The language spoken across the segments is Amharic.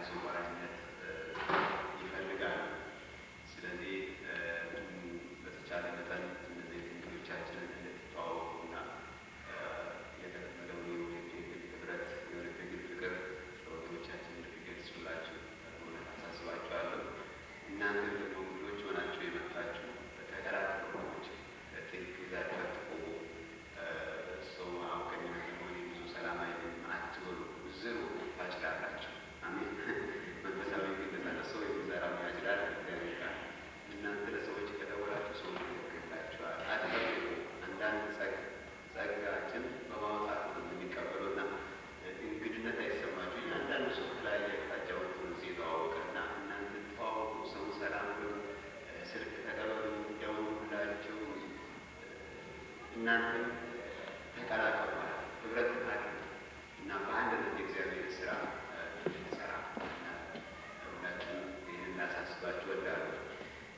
አዘዋዋሪነት ይፈልጋል። ስለዚህ በተቻለ መጠን እነዚህ እንግዶቻችንን እንድትተዋወቁና የተለመደውን የግል ህብረት የግል ፍቅር ለወገኖቻችን እንድትገልጹላችሁ በእውነት አሳስባችኋለሁ። እናንተ ደግሞ እንግዶች ሆናችሁ የመጣችሁ በተከራከሩ ወገኖች ጥግ ይዛችሁ አትቆሙ። ሰው አውቀኝ ሆን ብዙ ሰላም አይልም አትበሉ፣ ዝሩ ታጭዳላችሁ። አሜን። መንፈሳዊ ግን ለሰው የሚዘራው ያጭዳል። እግዚአብሔር ቃል እናንተ ለሰዎች ከደወላችሁ ሰው ይልክላችኋል። አትጠብቁ። አንዳንድ ጸጋችን በማውጣት ነው የሚቀበሉና እንግድነት አይሰማችሁ። አንዳንዱ ሰው ላይ አቅጣጫ ወጥቶ ሲተዋወቅና እናንተ ተዋወቁ፣ ሰው ሰላም ብሎ ስልክ ተቀበሉ፣ ደውሉላቸው፣ እናንተ ተቀላቀሉ፣ ህብረት አድርጉ እና በአንድነት የእግዚአብሔር ስራ እንድንሰራ ሁላችን ይህን እናሳስባችሁ እወዳለሁ።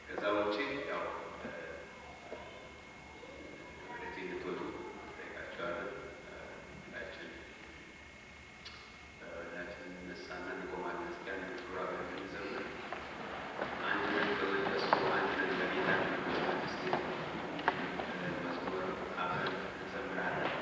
ከዛ ውጭ ያው ወደዚህ እንድትወጡ ጠይቃችኋለን። ሁላችን እንነሳና እንቆማለን። እስኪ አንድ ዙራ ብንዘምር አንድነት በመንፈሱ አንድነት በጌታ መንግስት መዝሙር አብረን እንዘምራለን።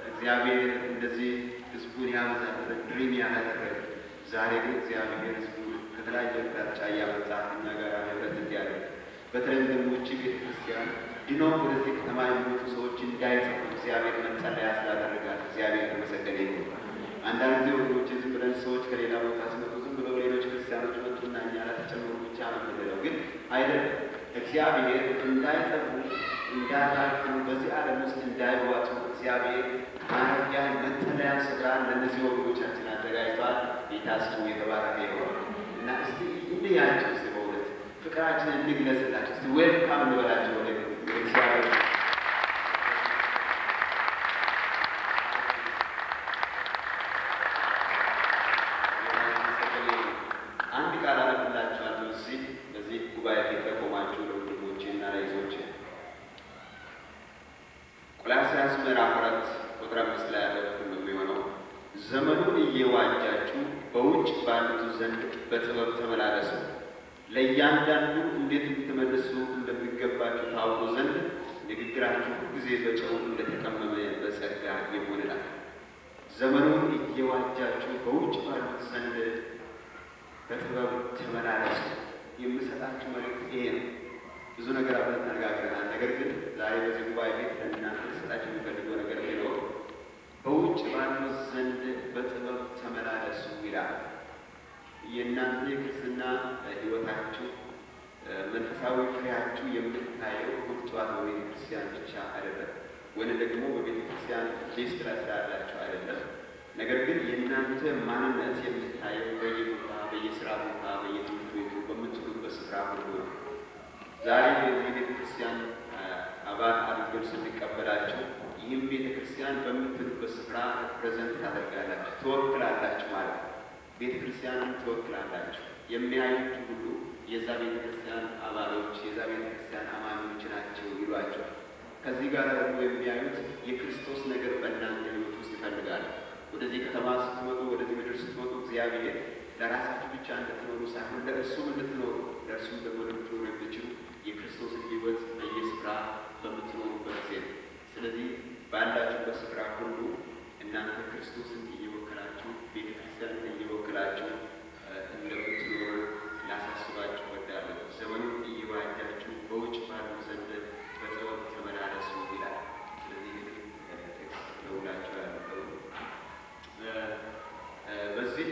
እግዚአብሔር እንደዚህ ህዝቡን ያበዛል ድሪም ያደረገ ዛሬ ግን እግዚአብሔር ህዝቡን ከተለያየ አቅጣጫ እያመጣ እኛ ጋር ህብረት እንዲያደርግ በተለይም ደግሞ ውጭ ቤተክርስቲያን ድኖ ወደዚህ ከተማ የሚመጡ ሰዎች እንዳይጠፉ እግዚአብሔር መጸለያ ስላደረጋል እግዚአብሔር የተመሰገነ ይሁን። አንዳንድ ጊዜ ወገኖች ዝም ብለን ሰዎች ከሌላ ቦታ ሲመጡ ዝም ብለው ሌሎች ክርስቲያኖች መጡና እኛ ላይ ተጨምሩ ብቻ ነው የምንለው፣ ግን አይደለም። እግዚአብሔር እንዳይጠፉ እንዳያልፉ በዚህ ዓለም ውስጥ እንዳይዋጡ እግዚአብሔር ማረፊያን መጠለያ ስፍራ ለእነዚህ ወገኖቻችን አዘጋጅቷል። ጌታ ስሙ የተባረከ ይሁን እና እስቲ እንያቸው፣ እስቲ በእውነት ፍቅራችንን እንግለጽላቸው፣ እስቲ ዌልካም እንበላቸው ወደ እግዚአብሔር። አንድ ቃል አነብላችኋለሁ። እዚህ በዚህ ጉባኤ ፊት ለቆማችሁ ለወንድሞቼ እና ለይዞቼ ቆላስይስ ምዕራፍ 4 ቁጥር 5 ላይ ያለው ክፍል ነው የሚሆነው። ዘመኑን እየዋጃችሁ በውጭ ባሉት ዘንድ በጥበብ ተመላለሱ፣ ለእያንዳንዱ እንዴት ልትመልሱ እንደሚገባችሁ ታውቁ ዘንድ ንግግራችሁ ጊዜ በጨው እንደተቀመመ በጸጋ ይሁን ይላል። ዘመኑን እየዋጃችሁ በውጭ ባሉት ዘንድ በጥበብ ተመላለሱ። የምሰጣችሁ መልእክት ይሄ ነው። ብዙ ነገር አብረን ተነጋግረናል። ነገር ግን ዛሬ በዚህ ጉባኤ ቤት ለእናንተ ልሰጣችሁ የሚፈልገው ነገር ቢኖር በውጭ ባሉት ዘንድ በጥበብ ተመላለሱ ይላል። የእናንተ የክርስትና ሕይወታችሁ መንፈሳዊ ውስጣዊ ፍሬያችሁ የምታየው ቁጥቋጦ በቤተ ክርስቲያን ብቻ አይደለም፣ ወይም ደግሞ በቤተ ክርስቲያን ሊስት ላይ ስላላችሁ አይደለም። ነገር ግን የእናንተ ማንነት የምታየው በየቦታ በየስራ ቦታ በየትምህርት ቤቱ በምትሉበት ስፍራ ሁሉ ነው። ዛሬ የዚህ ቤተ ክርስቲያን አባል አድርገን ስንቀበላችሁ ይህም ቤተ ክርስቲያን በምትሉበት ስፍራ ፕሬዘንት ታደርጋላችሁ፣ ትወክላላችሁ ማለት ነው። ቤተ ክርስቲያንን ትወክላላችሁ። የሚያዩት ሁሉ የዛ ቤተ ክርስቲያን አባሎች የዛ ቤተ ክርስቲያን አማኞች ናቸው ይሏቸዋል። ከዚህ ጋር ደግሞ የሚያዩት የክርስቶስ ነገር በእናንተ ሕይወት ውስጥ ይፈልጋል። ወደዚህ ከተማ ስትመጡ፣ ወደዚህ ምድር ስትመጡ እግዚአብሔር ለራሳችሁ ብቻ እንድትኖሩ ሳይሆን ለእርሱም እንድትኖሩ ለእርሱም ደግሞ ልትኖሩ የምትችሉ የክርስቶስን ሕይወት በየስፍራ በምትኖሩበት ጊዜ ነው። ስለዚህ ባላችሁበት ስፍራ ሁሉ እናንተ ክርስቶስን እየወከላችሁ ቤተ ክርስቲያንን እየወከላችሁ እንደምትኖሩ ላሳስባችሁ እወዳለሁ። ዘመኑን እየዋጃችሁ በውጭ ባሉ ዘንድ በጥበብ ተመላለሱ ይላል። ስለዚህ ቴክስት ለውላችሁ ያለው በዚህ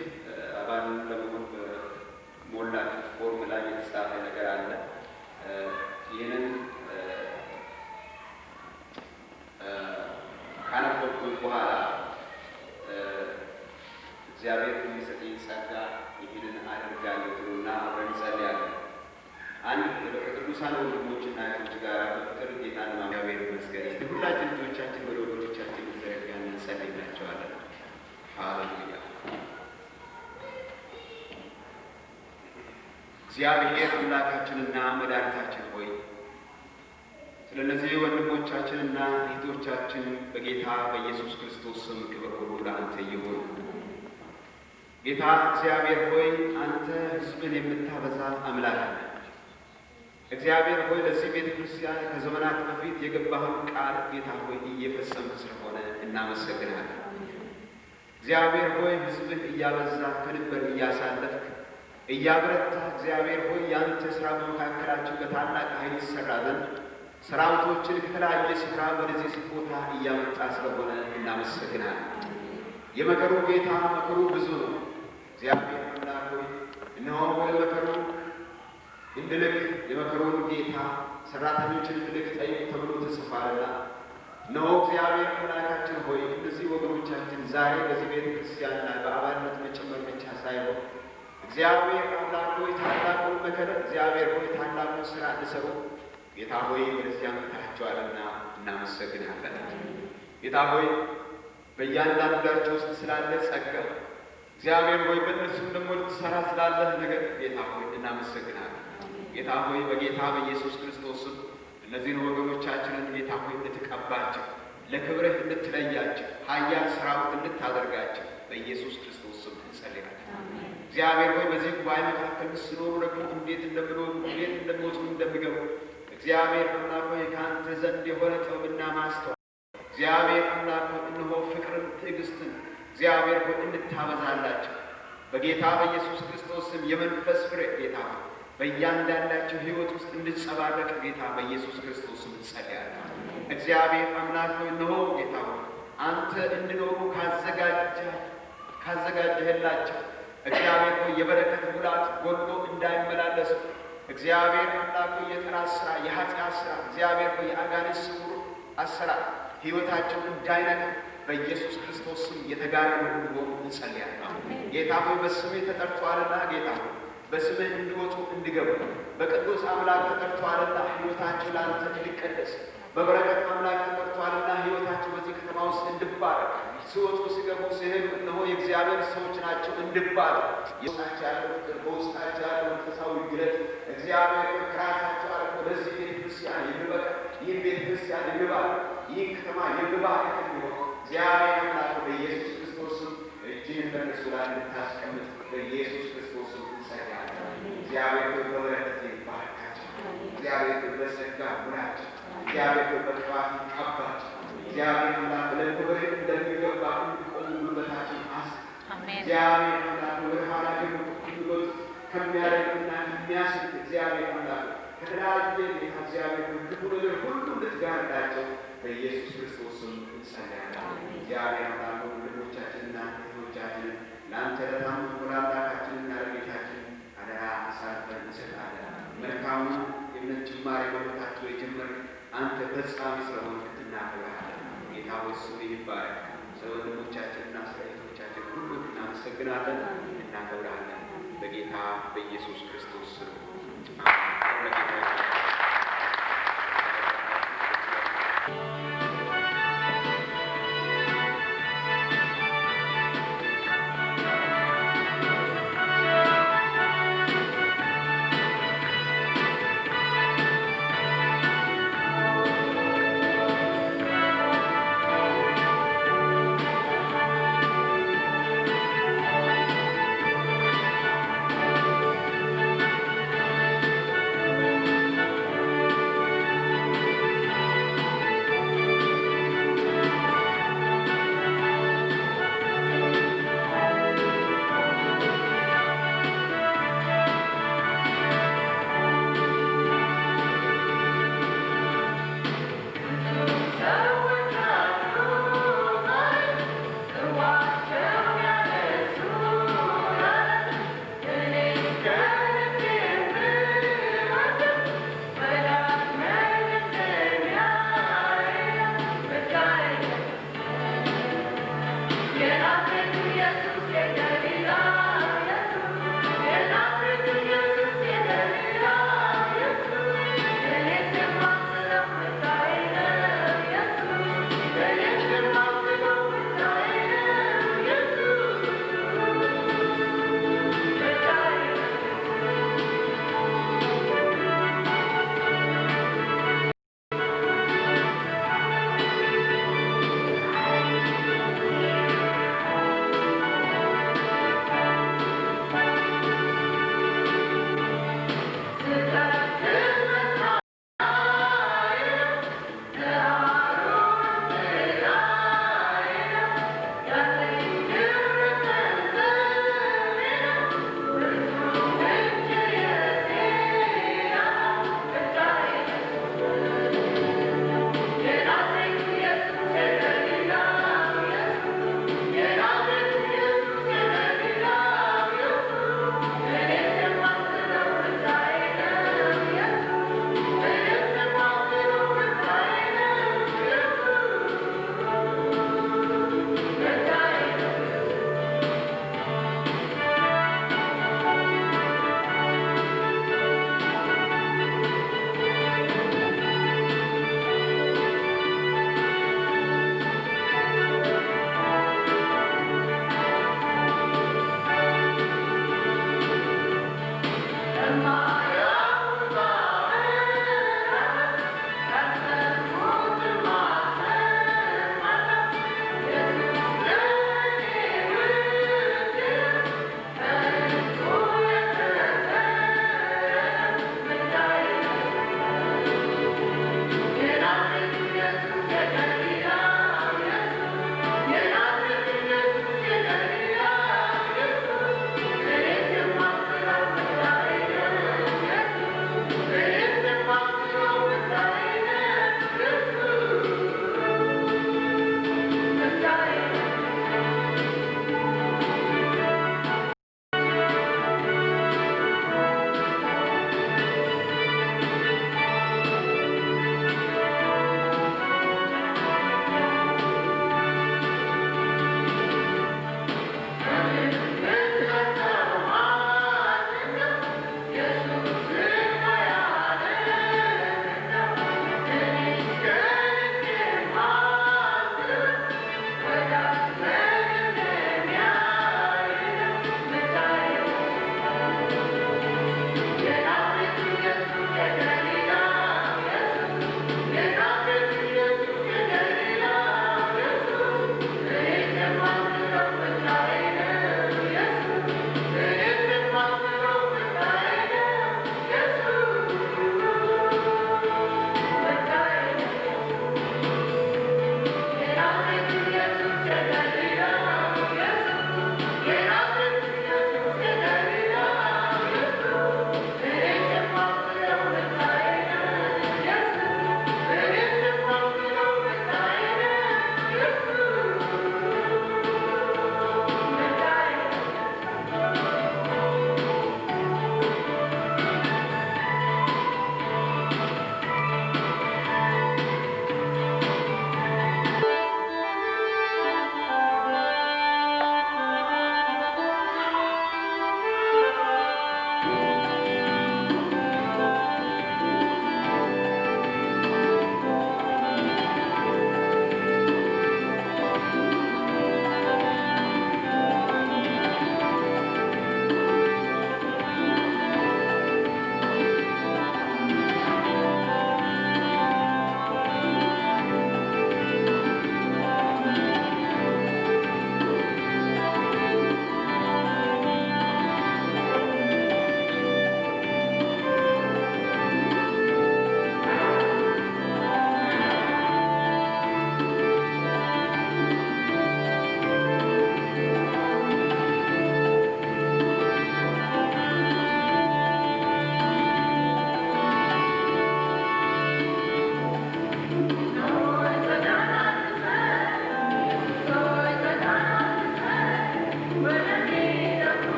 አባልን ለመሆን በሞላችሁ ፎርም ላይ የተጻፈ ነገር አለ። ይህንን ካነበብኩኝ በኋላ እግዚአብሔር የሚሰጠኝ ጸጋ ይህንን አደርጋለሁ ብሎና አብረን እንጸልያለን። አንድ ከቅዱሳን ወንድሞችና እህቶች ጋር በፍቅር ጌታን እግዚአብሔር ይመስገን። ሁላችን ልጆቻችን ወደ ወገኖቻችን ዘረጋን እንጸልይላቸዋለን። ሃሌሉያ። እግዚአብሔር አምላካችንና መድኃኒታችን ሆይ ስለነዚህ ወንድሞቻችንና እህቶቻችን በጌታ በኢየሱስ ክርስቶስ ስም ክብር ሁሉ ለአንተ ይሁን። ጌታ እግዚአብሔር ሆይ አንተ ሕዝብን የምታበዛ አምላክ ነህ። እግዚአብሔር ሆይ ለዚህ ቤተ ክርስቲያን ከዘመናት በፊት የገባህን ቃል ጌታ ሆይ እየፈጸምህ ስለሆነ እናመሰግናለን። እግዚአብሔር ሆይ ሕዝብን እያበዛ ከድንበር እያሳለፍክ እያበረታ እግዚአብሔር ሆይ ያንተ ሥራ በመካከላችን በታላቅ ኃይል ይሠራ ዘንድ ሰራዊቶችን ከተለያየ ስፍራ ወደዚህ ቦታ እያመጣ ስለሆነ እናመሰግናለን። የመከሩ ጌታ መከሩ ብዙ ነው። እግዚአብሔር አምላክ ሆይ እነሆ ወደ መከሩ እንድልክ የመከሩን ጌታ ሰራተኞችን እንድልክ ጠይቅ ተብሎ ተጽፏልና እነሆ እግዚአብሔር አምላካችን ሆይ እነዚህ ወገኖቻችን ዛሬ በዚህ ቤተ ክርስቲያን ላይ በአባልነት መጨመር ብቻ ሳይሆን እግዚአብሔር አምላክ ሆይ ታላቁን መከር እግዚአብሔር ሆይ ታላቁን ስራ እንዲሰሩ ጌታ ሆይ ወደዚያ መጥታችኋልና እናመሰግናለን። ጌታ ሆይ በእያንዳንዳቸው ውስጥ ስላለ ጸጋ እግዚአብሔር ሆይ በእነሱም ደግሞ ልትሰራ ስላለህ ነገር ጌታ ሆይ እናመሰግናለን። ጌታ ሆይ በጌታ በኢየሱስ ክርስቶስም እነዚህን ወገኖቻችንን ጌታ ሆይ እንድትቀባቸው ለክብርህ እንድትለያቸው ኃያል ሥራውን እንድታደርጋቸው በኢየሱስ ክርስቶስ ስም እንጸልያለን። እግዚአብሔር ሆይ በዚህ ጉባኤ መካከል ሲኖሩ ደግሞ እንዴት እንደምኖሩ እንዴት እንደሚወጡ እንደሚገቡ እግዚአብሔር አምላክ ሆይ ከአንተ ዘንድ የሆነ ጥበብና ማስተዋል እግዚአብሔር አምላክ ሆይ እነሆ ፍቅርን፣ ትዕግስትን እግዚአብሔር ሆይ እንድታበዛላቸው በጌታ በኢየሱስ ክርስቶስ ስም የመንፈስ ፍሬ ጌታ በእያንዳንዳቸው ሕይወት ውስጥ እንድትጸባረቅ ጌታ በኢየሱስ ክርስቶስ ስም እንጸልያለን። እግዚአብሔር አምላክ ሆይ እነሆ ጌታ ሆይ አንተ እንዲኖሩ ካዘጋጀህላቸው እግዚአብሔር ሆይ የበረከት ሙላት ጎሎ እንዳይመላለሱ እግዚአብሔር አምላክ ሆይ የጠላት ሥራ የኃጢአት ሥራ እግዚአብሔር ሆይ የአጋንንት ስውር አሰራር ሕይወታቸውን እንዳይነካ በኢየሱስ ክርስቶስ ስም የተጋረዱ እንዲሆኑ እንጸልያለን። ጌታ ሆይ በስምህ ተጠርተዋልና ጌታ ሆይ በስምህ እንዲወጡ እንዲገቡ በቅዱስ አምላክ ተጠርተዋልና ሕይወታቸው ለአንተ እንዲቀደስ በበረከት አምላክ ተጠርተዋልና ሕይወታቸው በዚህ ከተማ ውስጥ እንድባረክ ሲወጡ ሲገቡ ሲሄዱ እነሆ የእግዚአብሔር ሰዎች ናቸው እንድባረክ የውስጣቸው ያለው ፍቅር በውስጣቸው ያለው መንፈሳዊ ግለት እግዚአብሔር ከራሳቸው አልፎ ለዚህ ቤተ ክርስቲያን የሚበቃ ይህን ቤተ ክርስቲያን የሚባርክ ይህን ከተማ የሚባርክ እንዲሆን እግዚአብሔር አምላክ በኢየሱስ ክርስቶስም እጅህን በእነሱ ላይ እንድታስቀምጥ በኢየሱስ ክርስቶስም እንጸልያለን። እግዚአብሔር በበረከት ይባርካቸው። እግዚአብሔር በጸጋ ሙላቸው። እግዚአብሔር በቅባት ይቀባቸው። እግዚአብሔር አምላክ ለክብርህ እንደሚገባ እንዲቆሙ ጉልበታቸውን አስጥ። እግዚአብሔር አምላክ ወደ ኋላ ደግሞ ጉልበት ከሚያደርግና የሚያስት እግዚአብሔር አምላክ ከተለያየ ጌታ እግዚአብሔር ክፉ ነገር ሁሉ እንድትጋርዳቸው በኢየሱስ ክርስቶስ ስም እንጸልያለን። እግዚአብሔር አምላክ ወንድሞቻችንና እህቶቻችንን ለአንተ ለታመኑ ለአምላካችንና ለጌታችን አደራ አሳልፈን እንሰጣለን። መልካሙ እውነት ጅማሬ በሕይወታቸው የጀመርክ አንተ ፈጻሚ ስለሆንክ እናከብርሃለን። ጌታ ሆይ ስምህ ይባረክ። ስለ ወንድሞቻችንና ስለ እህቶቻችን ሁሉ እናመሰግናለን፣ እናከብርሃለን። በጌታ በኢየሱስ ክርስቶስ ስም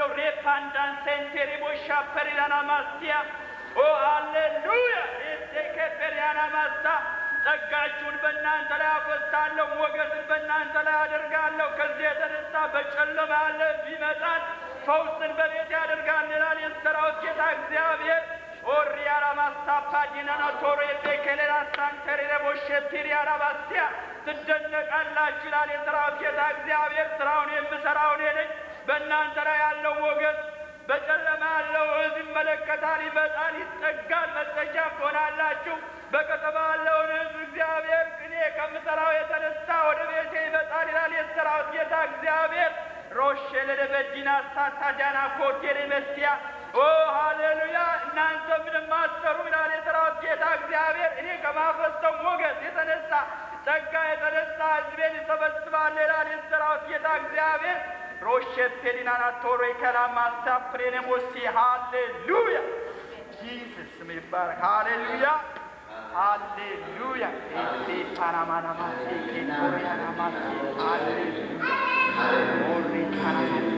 አመልካለሁ። ሬፓንዳን ሴንቴሪ ቦሻ ፐሪዳና ማስቲያ ኦ ሃሌሉያ ኤቴከፔሪያና ማስታ ጸጋችሁን በእናንተ ላይ አፈሳለሁ፣ ሞገስን በእናንተ ላይ አደርጋለሁ። ከዚህ የተነሳ በጨለማ ያለ ቢመጣል ፈውስን በቤት ያደርጋል ይላል የሠራዊት ጌታ እግዚአብሔር። ኦሪያራ ማስታፓዲናና ቶሬ ቤከሌራ ሳንተሪ ረቦሸቲሪያራ ባስቲያ ትደነቃላችሁ ይላል የሠራዊት ጌታ እግዚአብሔር። ስራውን የምሰራውን እኔ ነኝ። በእናንተ ላይ ያለው ሞገስ በጨለማ ያለው ሕዝብ ይመለከታል፣ ይመጣል፣ ይጠጋል፣ መጠጊያ ትሆናላችሁ። በከተማ ያለውን ሕዝብ እግዚአብሔር እኔ ከምሰራው የተነሳ ወደ ቤቴ ይመጣል ይላል የሠራዊት ጌታ እግዚአብሔር። ሮሼ ለደበዲና ሳታዳና ኮቴሬ መስቲያ ኦ ሃሌሉያ እናንተ ምንም አትሰሩም ይላል የሠራዊት ጌታ እግዚአብሔር። እኔ ከማፈሰው ሞገስ የተነሳ ጸጋ የተነሳ ሕዝቤን ይሰበስባል ይላል የሠራዊት ጌታ እግዚአብሔር። ሮሼ ፔዲናና ቶሬ ከላማሳ ፕሬኔሞሲ ሃሌሉያ ጂሰስ ስም ይባረክ። ሃሌሉያ ሃሌሉያ ኤሴ ፓራማና ማሴ ኬቶሪያና ማሴ ሃሌሉያ ኦሬ ካናማሴ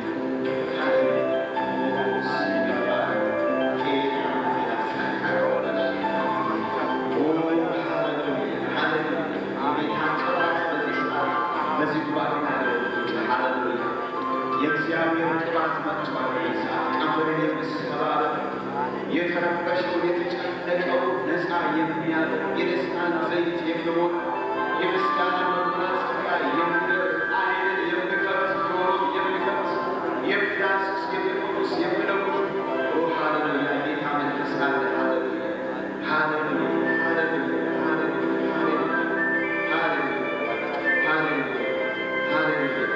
የእግዚአብሔር ቅባት መጥቷል። ቀንበርን የምትሰባበር የተረበሸውን የተጨነቀው ነፃ የሚያደርግ የደስታን ዘይት የሚሞላ የምስጋና መጎናጸፊያ የሚደርግ ዓይንን የሚከፍት ጆሮን የሚከፍት የሚዳስስ የሚፈውስ የሚለውጥ ሃሌሉያ ጌታ መንፈስ አለ። ሃሌሉያ ሃሌሉያ ሃሌሉያ ሃሌሉያ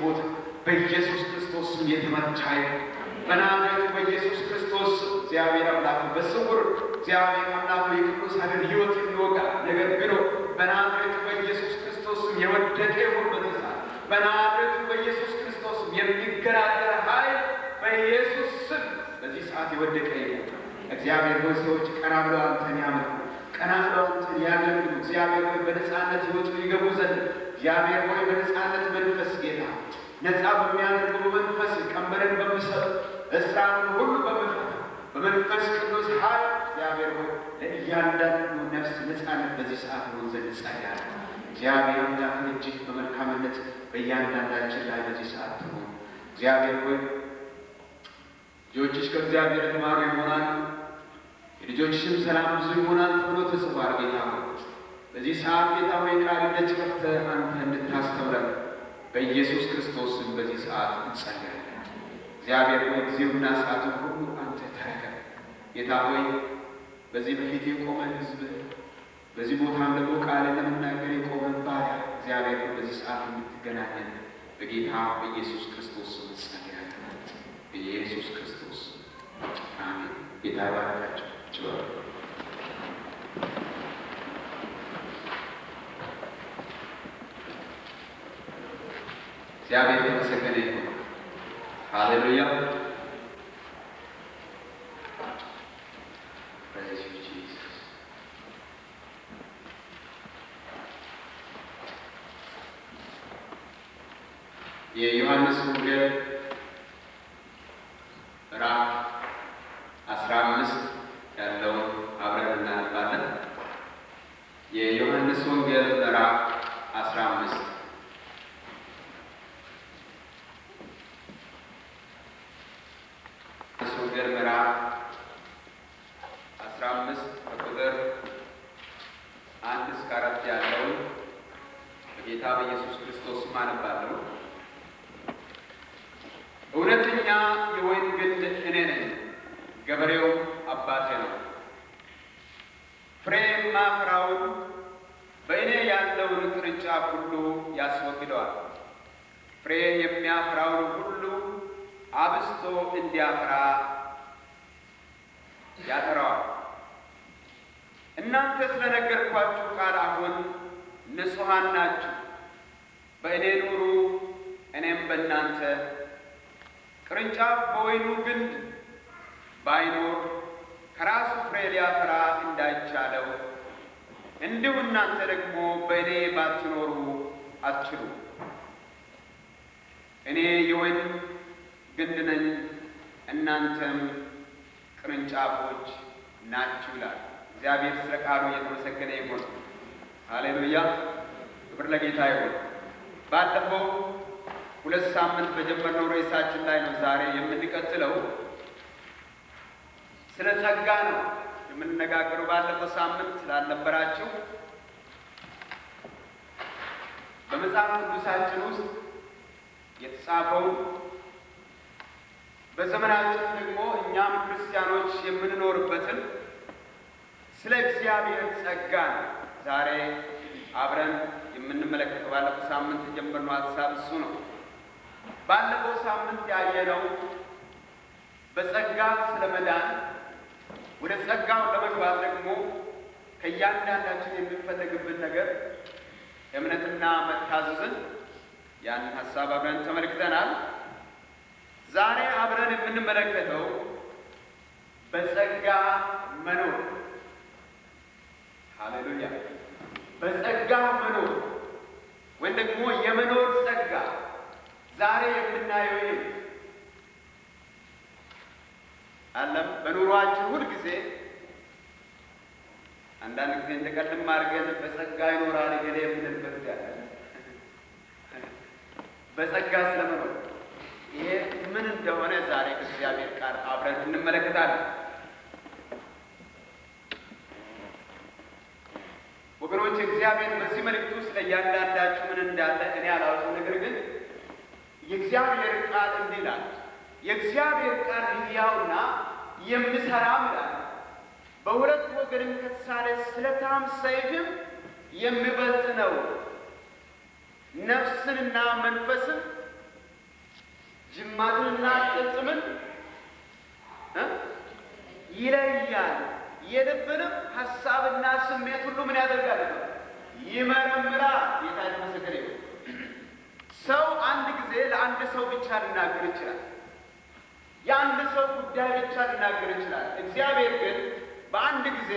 ቦታ በኢየሱስ ክርስቶስ ስም የተመታ ይሁን። በናዝሬቱ በኢየሱስ ክርስቶስ እግዚአብሔር አምላክ በስውር እግዚአብሔር አምላክ የቅዱሳንን ሕይወት የሚወጋ ነገር ቢኖር በናዝሬቱ በኢየሱስ ክርስቶስ ስም የወደቀ ይሁን። በናዝሬቱ በኢየሱስ ክርስቶስ ስም የሚገራገር ኃይል በኢየሱስ ስም በዚህ ሰዓት የወደቀ ይሁን። እግዚአብሔር ሆይ ሰዎች ቀና ብለው አንተን ያመልኩ፣ ቀና ብለው አንተን ያገልግሉ። እግዚአብሔር ሆይ በነፃነት ሕይወቱ ይገቡ ዘንድ እግዚአብሔር ሆይ በነፃነት መንፈስ ጌታ ነፃ በሚያደርገው መንፈስ ቀንበርን በሚሰጥ እስራትን ሁሉ በመፍታት በመንፈስ ቅዱስ ኃይል እግዚአብሔር ሆይ ለእያንዳንዱ ነፍስ ነፃነት በዚህ ሰዓት ሆን ዘንድ ጸልያለሁ። እግዚአብሔር አምላክ እጅግ በመልካምነት በእያንዳንዳችን ላይ በዚህ ሰዓት ትሆን። እግዚአብሔር ሆይ ልጆችሽ ከእግዚአብሔር የተማሩ ይሆናሉ፣ የልጆችሽም ሰላም ብዙ ይሆናል ተብሎ ተጽፏል። ጌታ ሆይ በዚህ ሰዓት ጌታ ሆይ ቃል ደጅ ከፍተህ አንተ እንድታስተምረን በኢየሱስ ክርስቶስ ስም በዚህ ሰዓት እንጸልያለን። እግዚአብሔር ሆይ ጊዜውና ሰዓቱን ሁሉ አንተ ተረከብ። ጌታ ሆይ በዚህ በፊት የቆመ ሕዝብ በዚህ ቦታም ደግሞ ቃል ለመናገር የቆመ ባሪያ እግዚአብሔር ሆይ በዚህ ሰዓት እንድትገናኘን በጌታ በኢየሱስ ክርስቶስ ስም እንጸልያለን። በኢየሱስ ክርስቶስ አሜን። ጌታ ይባርካችሁ። ችሏል እግዚአብሔር የተመሰገነ ይሁን። ሃሌሉያ። የዮሐንስ ወንጌል ምዕራፍ 15 ያለውን አብረን እናነባለን። የዮሐንስ ወንጌል ምዕራፍ 15 ወንጌል ምዕራፍ 15 ከቁጥር 1 እስከ 4 ያለውን በጌታ በኢየሱስ ክርስቶስ ስም አነባለሁ። እውነተኛ የወይን ግንድ እኔ ነኝ፣ ገበሬው አባቴ ነው። ፍሬ የማያፈራውን በእኔ ያለውን ቅርንጫፍ ሁሉ ያስወግደዋል፣ ፍሬ የሚያፈራውን ሁሉ አብስቶ እንዲያፈራ ያጠራዋል። እናንተ ስለነገርኳችሁ ቃል አሁን ንጹሐን ናችሁ። በእኔ ኑሩ፣ እኔም በእናንተ። ቅርንጫፍ በወይኑ ግንድ ባይኖር ከራሱ ፍሬ ሊያፈራ እንዳይቻለው እንዲሁ እናንተ ደግሞ በእኔ ባትኖሩ አትችሉም። እኔ የወይን ግንድ ነኝ፣ እናንተም ቅርንጫፎች ናችሁ ይላል። እግዚአብሔር ስለ ቃሉ እየተመሰገነ ይሁን። ሃሌሉያ፣ ክብር ለጌታ ይሁን። ባለፈው 2 ሳምንት በጀመርነው ርዕሳችን ላይ ነው ዛሬ የምንቀጥለው። ስለ ጸጋ ነው የምንነጋገረው። ባለፈው ሳምንት ስላልነበራችሁ በመጽሐፍ ቅዱሳችን ውስጥ የተጻፈው በዘመናችን ደግሞ እኛም ክርስቲያኖች የምንኖርበትን ስለ እግዚአብሔር ጸጋ ነው ዛሬ አብረን የምንመለከተው። ባለፈው ሳምንት የጀመርነው ሀሳብ እሱ ነው። ባለፈው ሳምንት ያየነው በጸጋ ስለመዳን፣ ወደ ጸጋው ለመግባት ደግሞ ከእያንዳንዳችን የሚፈለግብን ነገር እምነትና መታዘዝን፣ ያንን ሀሳብ አብረን ተመልክተናል። ዛሬ አብረን የምንመለከተው በጸጋ መኖር። ሃሌሉያ! በጸጋ መኖር ወይም ደግሞ የመኖር ጸጋ ዛሬ የምናየው ይሄ አለም። በኑሯችን ሁል ጊዜ አንዳንድ ጊዜ እንደቀልም አድርገን በጸጋ ይኖራል ገሌ የምንልበት ያለ በጸጋ ስለመኖር ይሄ ምን እንደሆነ ዛሬ ከእግዚአብሔር ቃል አብረን እንመለከታለን። ወገኖች እግዚአብሔር በዚህ መልእክት ውስጥ ለእያንዳንዳችሁ ምን እንዳለ እኔ አላውቅም። ነገር ግን የእግዚአብሔር ቃል እንዲህ ይላል፣ የእግዚአብሔር ቃል ሕያውና የሚሠራም ይላል፣ በሁለት ወገንም ከተሳለ ስለታም ሰይፍም የሚበልጥ ነው፣ ነፍስንና መንፈስን ጅማትንና ቅጽምን ይለያል፣ የልብንም ሐሳብና ስሜት ሁሉ ምን ያደርጋል? ይመረምራል። ጌታ ይመስገን ይሁን። ሰው አንድ ጊዜ ለአንድ ሰው ብቻ ሊናገር ይችላል። የአንድ ሰው ጉዳይ ብቻ ሊናገር ይችላል። እግዚአብሔር ግን በአንድ ጊዜ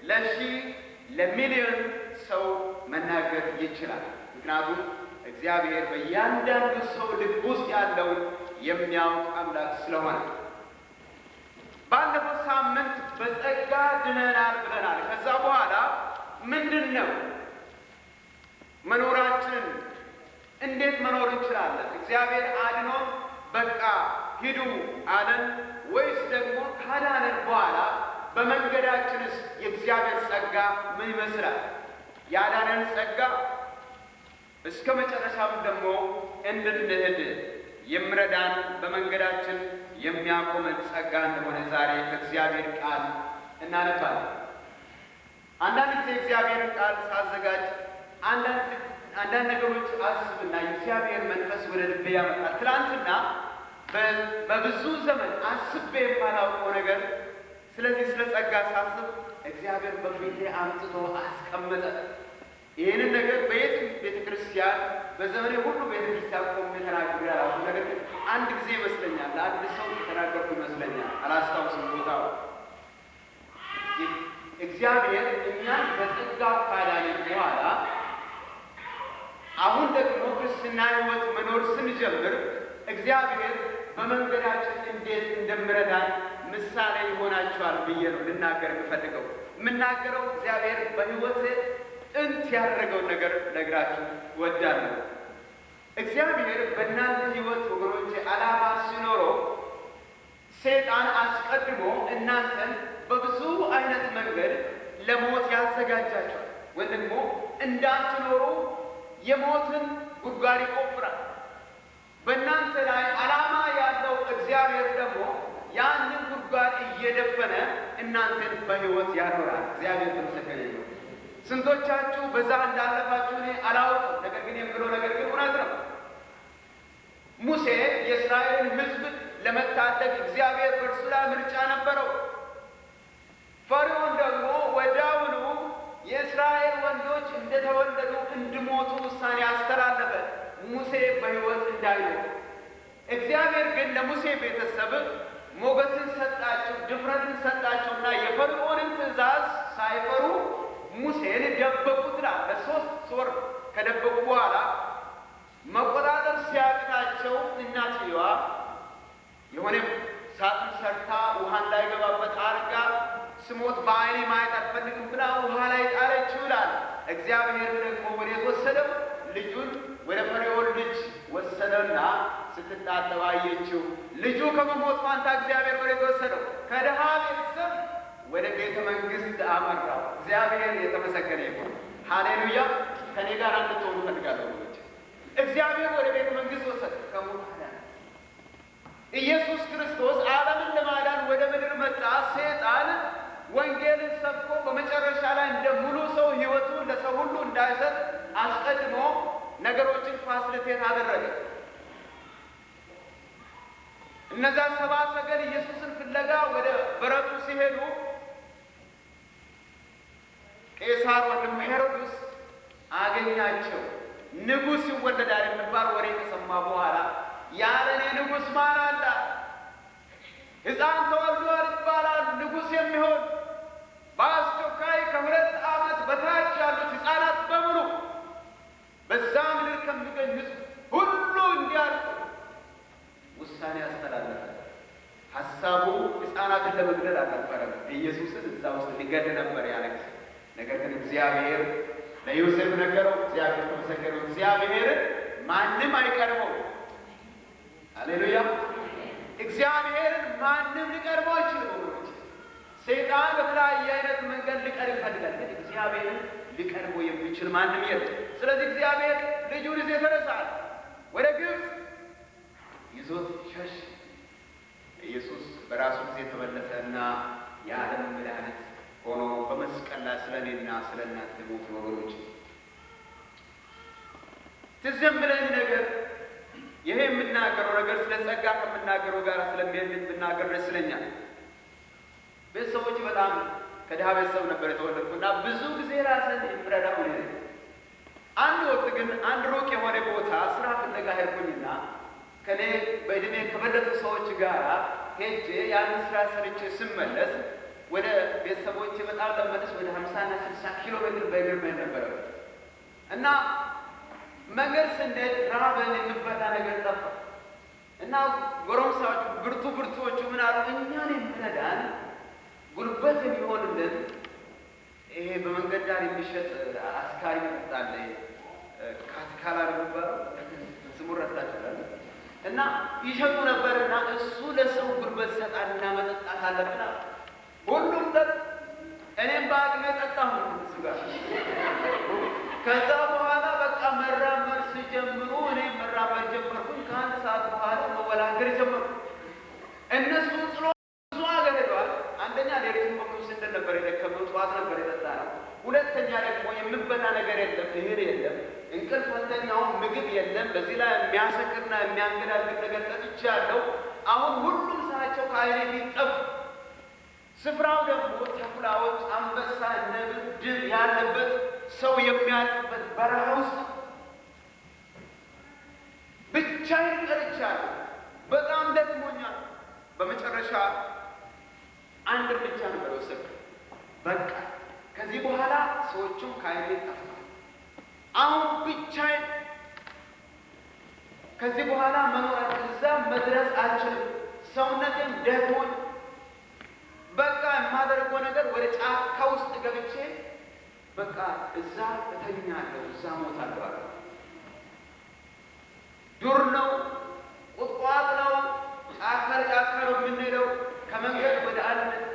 ለሺህ ለሚሊዮን ሰው መናገር ይችላል። ምክንያቱም እግዚአብሔር በእያንዳንዱ ሰው ልብ ውስጥ ያለውን የሚያውቅ አምላክ ስለሆነ። ባለፈው ሳምንት በጸጋ ድነናል ብለናል። ከዛ በኋላ ምንድን ነው መኖራችን? እንዴት መኖር እንችላለን? እግዚአብሔር አድኖን በቃ ሂዱ አለን ወይስ ደግሞ ካዳነን በኋላ በመንገዳችንስ የእግዚአብሔር ጸጋ ምን ይመስላል? ያዳነን ጸጋ እስከ መጨረሻም ደግሞ እንድንሄድ የሚረዳን በመንገዳችን የሚያቆመን ጸጋ እንደሆነ ዛሬ ከእግዚአብሔር ቃል እናነባለን። አንዳንድ ጊዜ እግዚአብሔርን ቃል ሳዘጋጅ አንዳንድ ነገሮች አስብና የእግዚአብሔር መንፈስ ወደ ልቤ ያመጣል። ትናንትና በብዙ ዘመን አስቤ የማላውቀው ነገር፣ ስለዚህ ስለ ጸጋ ሳስብ እግዚአብሔር በፊቴ አምጥቶ አስቀመጠ። ይህንን ነገር በየትም ቤተ ክርስቲያን በዘመኔ ሁሉ ቤተ ክርስቲያን ቆሜ ተናግሬ አላውቅም። ነገር ግን አንድ ጊዜ ይመስለኛል ለአንድ ሰው የተናገርኩ ይመስለኛል፣ አላስታውስም ቦታው። እግዚአብሔር እኛን በጸጋ ካዳነን በኋላ አሁን ደግሞ ክርስትና ሕይወት መኖር ስንጀምር እግዚአብሔር በመንገዳችን እንዴት እንደምረዳን ምሳሌ ይሆናችኋል ብዬ ነው ልናገር የምፈልገው። የምናገረው እግዚአብሔር በሕይወት ጥንት ያደረገውን ነገር ነግራችሁ እወዳለሁ። እግዚአብሔር በእናንተ ሕይወት ወገኖቼ ዓላማ ሲኖረው ሰይጣን አስቀድሞ እናንተን በብዙ አይነት መንገድ ለሞት ያዘጋጃቸዋል፣ ወይ ደግሞ እንዳትኖሩ የሞትን ጉድጓድ ይቆፍራል። በእናንተ ላይ ዓላማ ያለው እግዚአብሔር ደግሞ ያንን ጉድጓድ እየደፈነ እናንተን በሕይወት ያኖራል። እግዚአብሔር ተመሰገነ ይሁን። ስንቶቻችሁ በዛ እንዳለፋችሁ እኔ አላውቅም። ነገር ግን የምለው ነገር ግን እውነት ነው። ሙሴ የእስራኤልን ሕዝብ ለመታደግ እግዚአብሔር በእርሱ ላይ ምርጫ ነበረው። ፈርዖን ደግሞ ወዲያውኑ የእስራኤል ወንዶች እንደተወለዱ እንዲሞቱ ውሳኔ አስተላለፈ፣ ሙሴ በሕይወት እንዳይኖር። እግዚአብሔር ግን ለሙሴ ቤተሰብ ሞገስን ሰጣቸው፣ ድፍረትን ሰጣቸውና የፈርዖንን ትእዛዝ ሳይፈሩ ሙሴን ደበቁት። ለሶስት ወር ከደበቁ በኋላ መቆጣጠር ሲያቅታቸው እናትየዋ የሆነ ሳጥን ሰርታ ውሃ እንዳይገባበት አድርጋ ስሞት በዓይኔ ማየት አልፈልግም ብላ ውሃ ላይ ጣለችው ይላል። እግዚአብሔር ደግሞ ወዴት ወሰደው? ልጁን ወደ ፈርዖን ልጅ ወሰደውና ስትታጠብ አየችው። ልጁ ከመሞት ፋንታ እግዚአብሔር ወዴት ወሰደው? ከድሃ ቤተሰብ ወደ ቤተ መንግሥት አመራው። እግዚአብሔር የተመሰገነ ይሁን። ሃሌሉያ። ከኔ ጋር እንድትሆኑ እፈልጋለሁ ወገኖች። እግዚአብሔር ወደ ቤተ መንግሥት ወሰደ፣ ከሞት አዳነ። ኢየሱስ ክርስቶስ ዓለምን ለማዳን ወደ ምድር መጣ። ሰይጣን ወንጌልን ሰብኮ በመጨረሻ ላይ እንደ ሙሉ ሰው ሕይወቱን ለሰው ሁሉ እንዳይሰጥ አስቀድሞ ነገሮችን ፋሲሊቴት አደረገ። እነዛ ሰብአ ሰገል ኢየሱስን ፍለጋ ወደ በረቱ ሲሄዱ ቄሳር ወንድሙ ሄሮድስ አገኛቸው። ንጉሥ ይወለዳል የሚባል ወሬ ከሰማ በኋላ ያለ እኔ ንጉሥ ማን አለ? ሕፃን ተወልዷል ይባላል። ንጉሥ የሚሆን በአስቸኳይ ከ2 ዓመት በታች ያሉት ሕፃናት በሙሉ በዛ ምድር ከሚገኝ ሕዝብ ሁሉ እንዲያልቁ ውሳኔ አስተላለፈ። ሐሳቡ ሕፃናትን ለመግደል አልነበረም። ኢየሱስን እዛ ውስጥ ሊገድል ነበር ያለ። ነገር ግን እግዚአብሔር ለዮሴፍ ነገረው። እግዚአብሔር ተመሰገነው። እግዚአብሔርን ማንም አይቀርበው። ሃሌሉያ። እግዚአብሔርን ማንም ሊቀርበው አይችልም ወገኖች። ሰይጣን በተለያየ አይነት መንገድ ሊቀርብ ይፈልጋል፣ ግን እግዚአብሔርን ሊቀርበው የሚችል ማንም የለም። ስለዚህ እግዚአብሔር ልጁን ይዞ ተነሳል፣ ወደ ግብፅ ይዞት ሸሽ። ኢየሱስ በራሱ ጊዜ ተመለሰና የዓለም መድኃኒት ሆኖ በመስቀል ላይ ስለ እኔና ስለ እናንተ ሞት። ወገኖች ትዝ የሚለኝ ነገር ይሄ የሚናገረው ነገር ስለ ጸጋ ከምናገረው ጋር ስለሚሄድ ብናገር ደስ ይለኛል። ቤተሰቦች በጣም ከድሃ ቤተሰብ ነበር የተወለድኩና ብዙ ጊዜ ራስን የምረዳው እኔ ነኝ። አንድ ወቅት ግን አንድ ሩቅ የሆነ ቦታ ስራ ፍለጋ ሄድኩኝና ከኔ በእድሜ ከበለጡ ሰዎች ጋር ሄጄ ያን ስራ ሰርቼ ስመለስ ወደ ቤተሰቦቼ በጣም ለመለስ ወደ 50 እና 60 ኪሎ ሜትር በእግር መሄድ ነበረብኝ እና መንገድ ስንሄድ ራበን፣ የምንበላ ነገር ጠፋ እና ጎረምሳዎቹ ብርቱዎቹ ምን አሉ? እኛን የሚረዳን ጉልበት የሚሆንልን ይሄ በመንገድ ዳር የሚሸጥ አስካሪ መጠጥ አለ፣ ካትካላ የሚባለው ስሙ ረሳችኋል። እና ይሸጡ ነበርና እሱ ለሰው ጉልበት ሰጣልና መጠጣት አለብን። ሁሉም ጠጥ፣ እኔም በአቅሜ ጠጣሁ እሱ ጋር። ከዛ በኋላ በቃ መራመድ ሲጀምሩ እኔም መራመድ ጀመርኩኝ። ከአንድ ሰዓት በኋላ መወላገር ጀመርኩ። እነሱ ጥሎ ብዙ ሀገር ሄደዋል። አንደኛ ሌሊቱን በሙሉ ስንል ነበር የደከመው፣ ጠዋት ነበር የጠጣነው። ሁለተኛ ደግሞ የምበላ ነገር የለም፣ እህል የለም፣ እንቅልፍ ወተኛውን ምግብ የለም። በዚህ ላይ የሚያሰክርና የሚያንገዳግድ ነገር ጠጥቻለሁ። አሁን ሁሉም ሰራቸው ከዓይኔ ፊት ጠፉ። ስፍራው ደግሞ ተኩላዎች፣ አንበሳ፣ ነብር፣ ድብ ያለበት ሰው የሚያልቅበት በረሃ ውስጥ ብቻዬን ቀርቻለሁ። በጣም ደክሞኛል። በመጨረሻ አንድ እርምጃ ነበር ወሰድኩ። በቃ ከዚህ በኋላ ሰዎቹም ከዓይኔ ጠፍተዋል። አሁን ብቻዬን ከዚህ በኋላ መኖር እዛ መድረስ አልችልም። ሰውነቴም ደክሞኝ በቃ የማደርገው ነገር ወደ ጫካ ውስጥ ገብቼ በቃ እዛ እተኛለሁ፣ እዛ ሞታለሁ አለ። ዱር ነው፣ ቁጥቋጥ ነው፣ ጫካ ነው የምንሄደው። ከመንገድ ወደ 1/2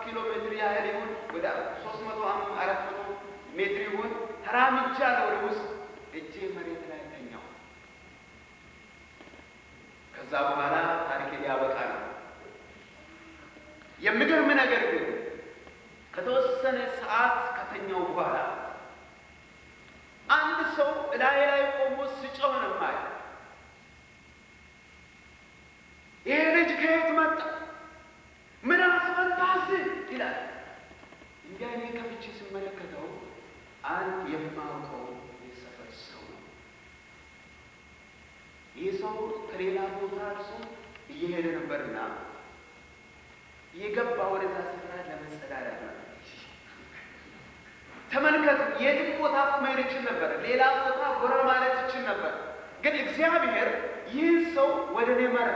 ኪሎ ሜትር ያህል ይሁን ወደ 300-400 ሜትር ይሁን ተራምጃለሁ። ወደ ውስጥ እጄ መሬት ላይ ተኛው። ከዛ በኋላ ታሪኬ ሊያበቃ ነው። የሚገርም ነገር ግን ከተወሰነ ሰዓት ከተኛው በኋላ አንድ ሰው እላዬ ላይ ቆሞ ሲጮህ ነው የማየው። ይሄ ልጅ ከየት መጣ? ምን አስመጣህ ይላል። እንዲያ እኔ ከፍቼ ስመለከተው አንድ የማውቀው የሰፈር ሰው ነው። ይህ ሰው ከሌላ ቦታ እርሱ እየሄደ ነበርና የገባ ወደዛ ስፍራ ለመጸዳዳት ነው። ተመልከቱ፣ የትም ቦታ መሄድ ይችል ነበር፣ ሌላ ቦታ ጎራ ማለት ይችል ነበር። ግን እግዚአብሔር ይህን ሰው ወደ እኔ መራ።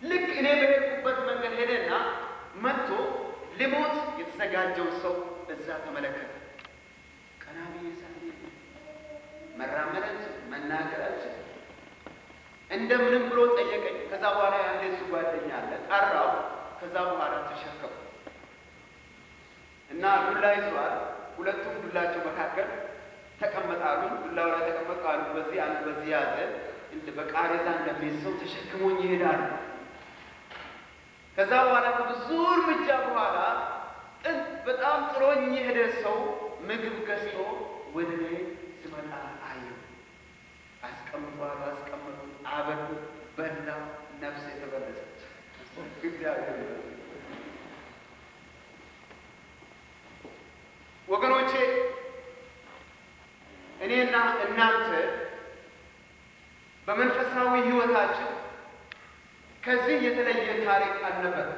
ልክ እኔ በሄድኩበት መንገድ ሄደና መጥቶ ሊሞት የተዘጋጀው ሰው እዛ ተመለከተ። ቀና ብዬ ሳይ መራመድ አልችልም፣ መናገር አልችልም። እንደምንም ብሎ ጠየቀኝ። ከዛ በኋላ ያንዴ እሱ ጓደኛ አለ ጠራው። ከዛ በኋላ ተሸከሙ እና ዱላ ይዟል። ሁለቱም ዱላቸው መካከል ተቀመጣሉ። ዱላው ላይ ተቀመጡ። አንዱ በዚህ አንዱ በዚህ ያዘ። በቃሬዛ እንደሚይዝ ሰው ተሸክሞኝ ይሄዳሉ። ከዛ በኋላ ከብዙ እርምጃ በኋላ በጣም ጥሎኝ የሄደ ሰው ምግብ ገዝቶ ወደ እኔ ሲመጣ አየሁ። አስቀመጡ፣ አበሉ፣ በላው። ነፍሴ ተመለሰች። እግዚአብሔር ወገኖቼ፣ እኔና እናንተ በመንፈሳዊ ሕይወታችን ከዚህ የተለየ ታሪክ አልነበረ።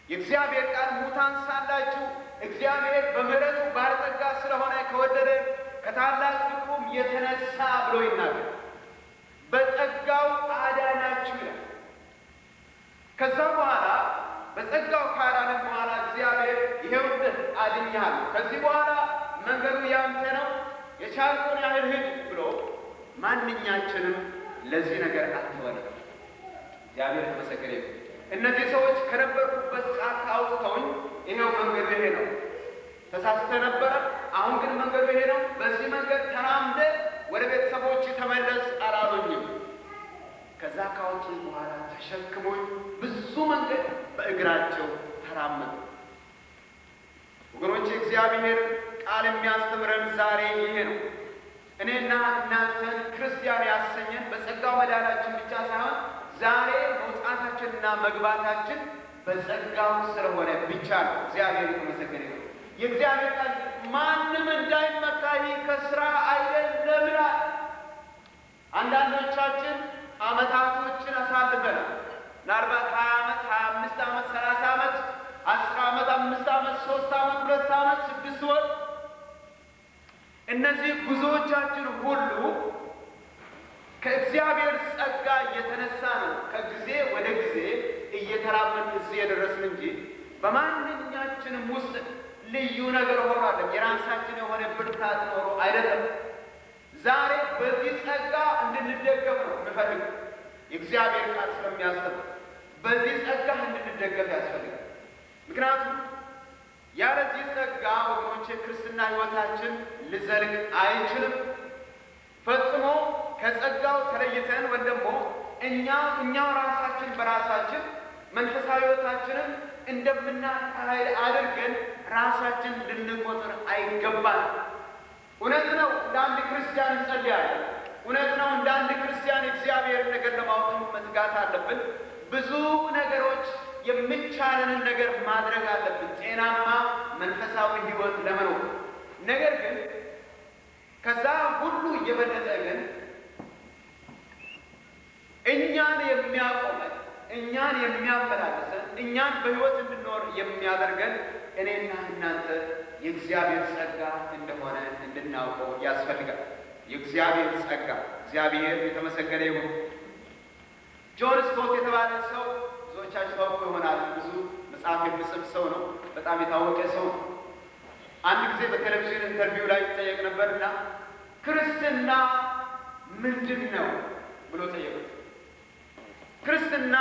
የእግዚአብሔር ቃል ሙታን ሳላችሁ እግዚአብሔር በምሕረቱ ባለጠጋ ስለሆነ ከወደደ ከታላቅ ፍቅሩም የተነሳ ብሎ ይናገር። በጸጋው አዳናችሁ ይላል። ከዛ በኋላ በጸጋው ካዳነን በኋላ እግዚአብሔር ይኸውልህ አድኛለሁ፣ ከዚህ በኋላ መንገዱ ያንተ ነው፣ የቻልከውን ያህል ሂድ ብሎ ማንኛችንም ለዚህ ነገር አልተወንም። እግዚአብሔር የተመሰገነ ይሁን። እነዚህ ሰዎች ከነበርኩበት ጫካ አውጥተውኝ ይኸው መንገዱ ይሄ ነው፣ ተሳስተህ ነበረ፣ አሁን ግን መንገዱ ይሄ ነው፣ በዚህ መንገድ ተራምደ ወደ ቤተሰቦች ተመለስ አላሉኝም። ከዛ ካወጡኝ በኋላ ተሸክሞኝ ብዙ መንገድ በእግራቸው ተራመዱ። ወገኖቼ፣ እግዚአብሔር ቃል የሚያስተምረን ዛሬ ይሄ ነው። እኔና እናንተን ክርስቲያን ያሰኘን በጸጋው መዳናችን ብቻ ሳይሆን ዛሬ መውጣታችንና መግባታችን በጸጋው ስለሆነ ብቻ ነው። እግዚአብሔር የተመሰገነ ይሁን። የእግዚአብሔር ቃል ማንም እንዳይመካ ይህ ከሥራ አይደለም ይላል። አንዳንዶቻችን ዓመታቶችን አሳልፈናል። ምናልባት 20 ዓመት፣ 25 ዓመት፣ 30 ዓመት፣ 10 ዓመት፣ 5 ዓመት፣ 3 ዓመት፣ 2 ዓመት፣ 6 ወር እነዚህ ጉዞዎቻችን ሁሉ ከእግዚአብሔር ጸጋ እየተነሳ ነው ከጊዜ ወደ ጊዜ እየተራመድን እዚህ የደረስን እንጂ በማንኛችንም ውስጥ ልዩ ነገር ሆኖ አይደለም። የራሳችን የሆነ ብርታት ኖሮ አይደለም። ዛሬ በዚህ ጸጋ እንድንደገፍ ነው የምፈልገው። የእግዚአብሔር ቃል ስለሚያስተምር በዚህ ጸጋ እንድንደገፍ ያስፈልጋል። ምክንያቱም ያለዚህ ጸጋ ወገኖቼ ክርስትና ሕይወታችን ሊዘልቅ አይችልም። ፈጽሞ ከጸጋው ተለይተን ወይም ደግሞ እኛው ራሳችን በራሳችን መንፈሳዊ ሕይወታችንን እንደምናካሄድ አድርገን ራሳችን ልንቆጥር አይገባል። እውነት ነው፣ እንደ አንድ ክርስቲያን እንጸልያለን። እውነት ነው፣ እንደ አንድ ክርስቲያን የእግዚአብሔርን ነገር ለማወቅ መትጋት አለብን። ብዙ ነገሮች የሚቻለንን ነገር ማድረግ አለብን ጤናማ መንፈሳዊ ሕይወት ለመኖር። ነገር ግን ከዛ ሁሉ እየበለጠ ግን እኛን የሚያቆመን፣ እኛን የሚያመላልሰን፣ እኛን በሕይወት እንድንኖር የሚያደርገን እኔና እናንተ የእግዚአብሔር ጸጋ እንደሆነ እንድናውቀው ያስፈልጋል። የእግዚአብሔር ጸጋ፣ እግዚአብሔር የተመሰገነ ይሁን። ጆን ስቶት የተባለ ሰው ብዙዎቻችሁ ታውቁ ይሆናል። ብዙ መጽሐፍ የሚጽፍ ሰው ነው። በጣም የታወቀ ሰው ነው። አንድ ጊዜ በቴሌቪዥን ኢንተርቪው ላይ ይጠየቅ ነበርና ክርስትና ምንድን ነው ብሎ ጠየቁት። ክርስትና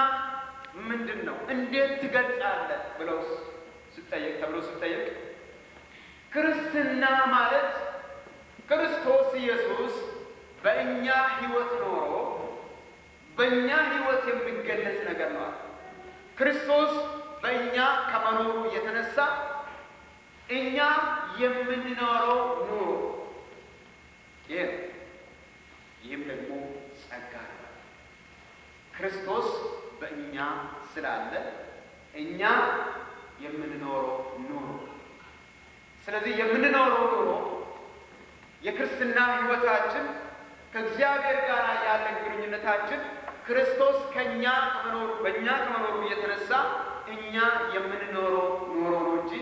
ምንድን ነው? እንዴት ትገልጻለህ ብሎ ሲጠየቅ ክርስትና ማለት ክርስቶስ ኢየሱስ በእኛ ሕይወት ኖሮ በእኛ ሕይወት የሚገለጽ ነገር ነው። ክርስቶስ በእኛ ከመኖሩ የተነሳ እኛ የምንኖረው ኑሮ ይህም ደግሞ ጸጋ ነው። ክርስቶስ በእኛ ስላለ እኛ የምንኖረው ኑሮ፣ ስለዚህ የምንኖረው ኑሮ የክርስትና ሕይወታችን ከእግዚአብሔር ጋር ያለን ግንኙነታችን ክርስቶስ በእኛ ከመኖሩ የተነሳ እኛ የምንኖረው ኑሮ ነው እንጂ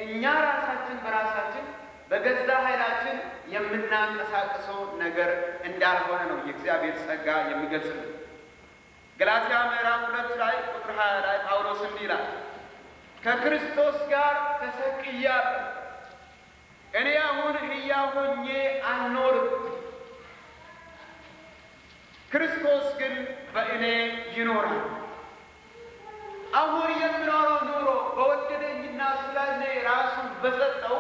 እኛ ራሳችን በራሳችን በገዛ ኃይላችን የምናንቀሳቅሰው ነገር እንዳልሆነ ነው የእግዚአብሔር ጸጋ የሚገልጽልን። ገላትያ ምዕራፍ 2 ላይ ቁጥር 20 ላይ ጳውሎስ እንዲህ ይላል፣ ከክርስቶስ ጋር ተሰቅያለሁ፣ እኔ አሁን ሕያው ሆኜ አልኖርም፣ ክርስቶስ ግን በእኔ ይኖራል። አሁን የምኖረው ኑሮ በወደደኝና ስለ እኔ ራሱን በሰጠው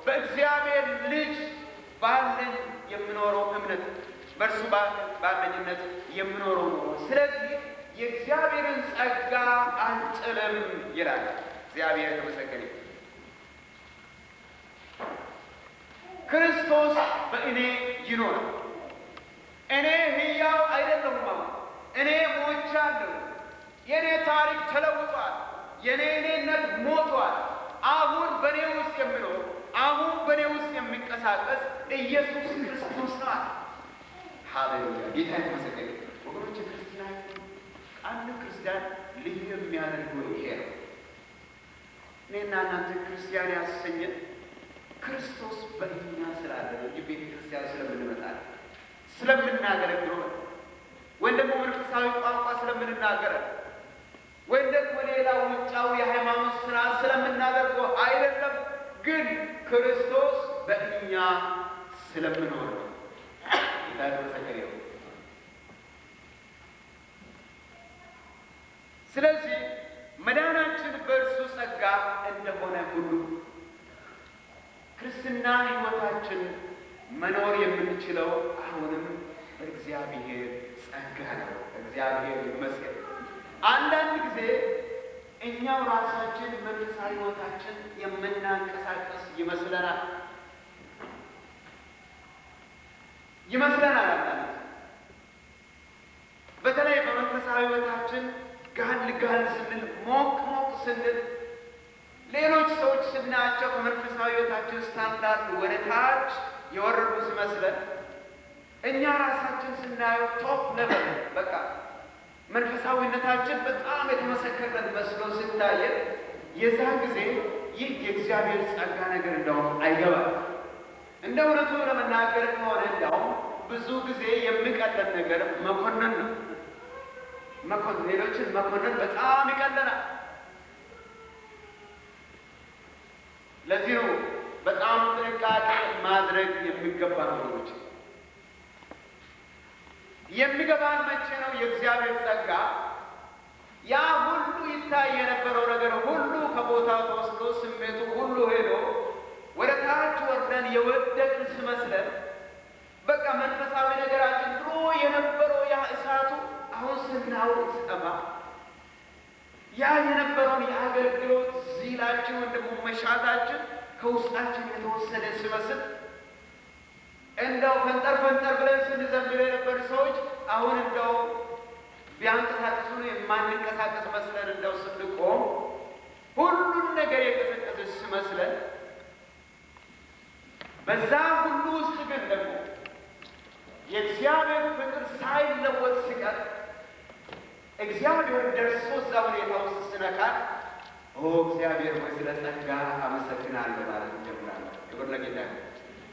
በእግዚአብሔር ልጅ ባለኝ የምኖረው እምነት፣ በእርሱ ባለኝነት የምኖረው ኑሮ። ስለዚህ የእግዚአብሔርን ጸጋ አልጥልም ይላል። እግዚአብሔር የተመሰገነ። ክርስቶስ በእኔ ይኖራል። እኔ ሕያው አይደለሁም። አሁን እኔ ሞቻለሁ። የእኔ ታሪክ ተለውጧል። የእኔ እኔነት ሞቷል። አሁን በእኔ ውስጥ የሚኖር፣ አሁን በእኔ ውስጥ የሚንቀሳቀስ ኢየሱስ ክርስቶስ ነው። ሃሌሉያ! ጌታ የተመሰገነ። ወገኖች ክርስትና አንድ ክርስቲያን ልዩ የሚያደርገው ይሄ ነው። እኔና እናንተ ክርስቲያን ያሰኘን ክርስቶስ በእኛ ስላለ ነው እንጂ ቤተ ክርስቲያን ስለምንመጣ ስለምናገለግለው ወይም ደግሞ መንፈሳዊ ቋንቋ ስለምንናገረ ወይም ደግሞ ሌላ ውጫዊ የሃይማኖት ስራ ስለምናደርገው አይደለም። ግን ክርስቶስ በእኛ ስለምኖር ነው። ይታደሰከሪው። ስለዚህ መዳናችን በእርሱ ጸጋ እንደሆነ ሁሉ ክርስትና ሕይወታችን መኖር የምንችለው አሁንም በእግዚአብሔር ጸጋ ነው። እግዚአብሔር ይመስገን። አንዳንድ ጊዜ እኛው ራሳችን መንፈሳዊ ሕይወታችን የምናንቀሳቀስ ይመስለናል። ይመስለናል። በተለይ በመንፈሳዊ ሕይወታችን ጋል ስንል ሞቅ ስንል ሌሎች ሰዎች ስናያቸው ከመንፈሳዊ ሕይወታችን ስታንዳርድ ወደ ታች የወረዱ ሲመስለን እኛ ራሳችን ስናየው ቶፕ ሌቨል በቃ መንፈሳዊነታችን በጣም የተመሰከረለት መስሎ ሲታየን የዛን ጊዜ ይህ የእግዚአብሔር ጸጋ ነገር እንደውም አይገባል። እንደ እውነቱ ለመናገር ከሆነ እንደውም ብዙ ጊዜ የሚቀለን ነገር መኮነን ነው። ሌሎችን መኮነን በጣም ይቀለናል። ለዚህ ነው በጣም ጥንቃቄ ማድረግ የሚገባ ነገሮች የሚገባን መቼ ነው? የእግዚአብሔር ጸጋ ያ ሁሉ ይታይ የነበረው ነገር ሁሉ ከቦታው ተወስዶ ስሜቱ ሁሉ ሄዶ ወደ ታች ወርደን የወደቅን ስመስለን በቃ መንፈሳዊ ነገራችን ድሮ የነበረው ያ እሳቱ አሁን ስናውቅ ሲጠፋ ያ የነበረውን የአገልግሎት ዚላችን ወይም ደግሞ መሻታችን ከውስጣችን የተወሰደ ሲመስል እንደው ፈንጠር ብለን ስንዘምር የነበር ሰዎች አሁን እንደው ቢያንቀሳቀሱን የማንንቀሳቀስ መስለን እንደው ስንቆም ሁሉን ነገር የቀሰቀሰ ሲመስለን በዛ ሁሉ ውስጥ ግን ደግሞ የእግዚአብሔር ፍቅር ሳይለወጥ ሲቀር እግዚአብሔር ደርሶ እዛ ሁኔታ ውስጥ ስነካል እግዚአብሔር ሆይ ስለ ጸጋ አመሰግናለሁ ማለት እንጀምራለን። ክብር ለጌታ።